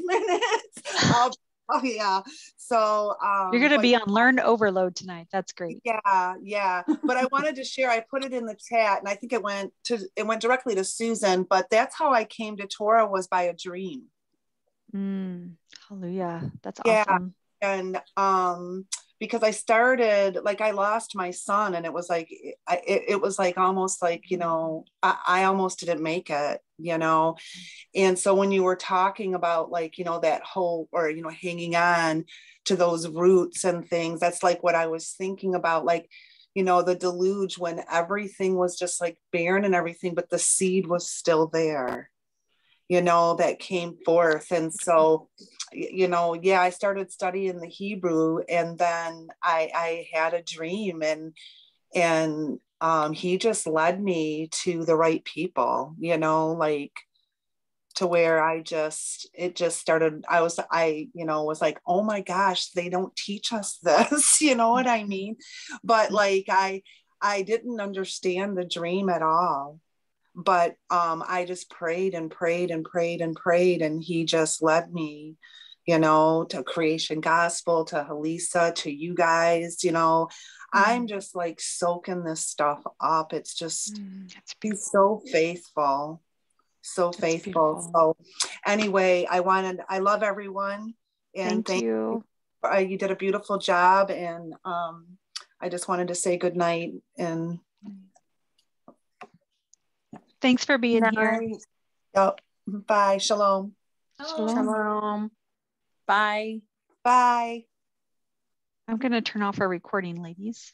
minutes. Oh yeah. So you're going to be on Learn Overload tonight. That's great. Yeah. But I wanted to share. I put it in the chat, and I think it went directly to Susan. But that's how I came to Torah, was by a dream. Hallelujah. That's awesome. And because I started, like, I lost my son, and it was like, it was like almost like, you know, I almost didn't make it, you know. And so when you were talking about, like, you know, that whole, or, you know, hanging on to those roots and things, that's like what I was thinking about, like, you know, the deluge, when everything was just like barren and everything, but the seed was still there, you know, that came forth. And so, you know, yeah, I started studying the Hebrew, and then I had a dream, and he just led me to the right people, you know, like, to where it just started, you know, was like, oh my gosh, they don't teach us this, you know what I mean? But like, I didn't understand the dream at all. But I just prayed and prayed and prayed and prayed, and he just led me, you know, to Creation Gospel, to Halisa, to you guys, you know. I'm just like soaking this stuff up. It's just, he's so faithful, so faithful. So anyway, I love everyone, and Thank you. you did a beautiful job, and I just wanted to say good night, and thanks for being here. Yep. Bye. Shalom. Shalom. Bye. Bye. I'm going to turn off our recording, ladies.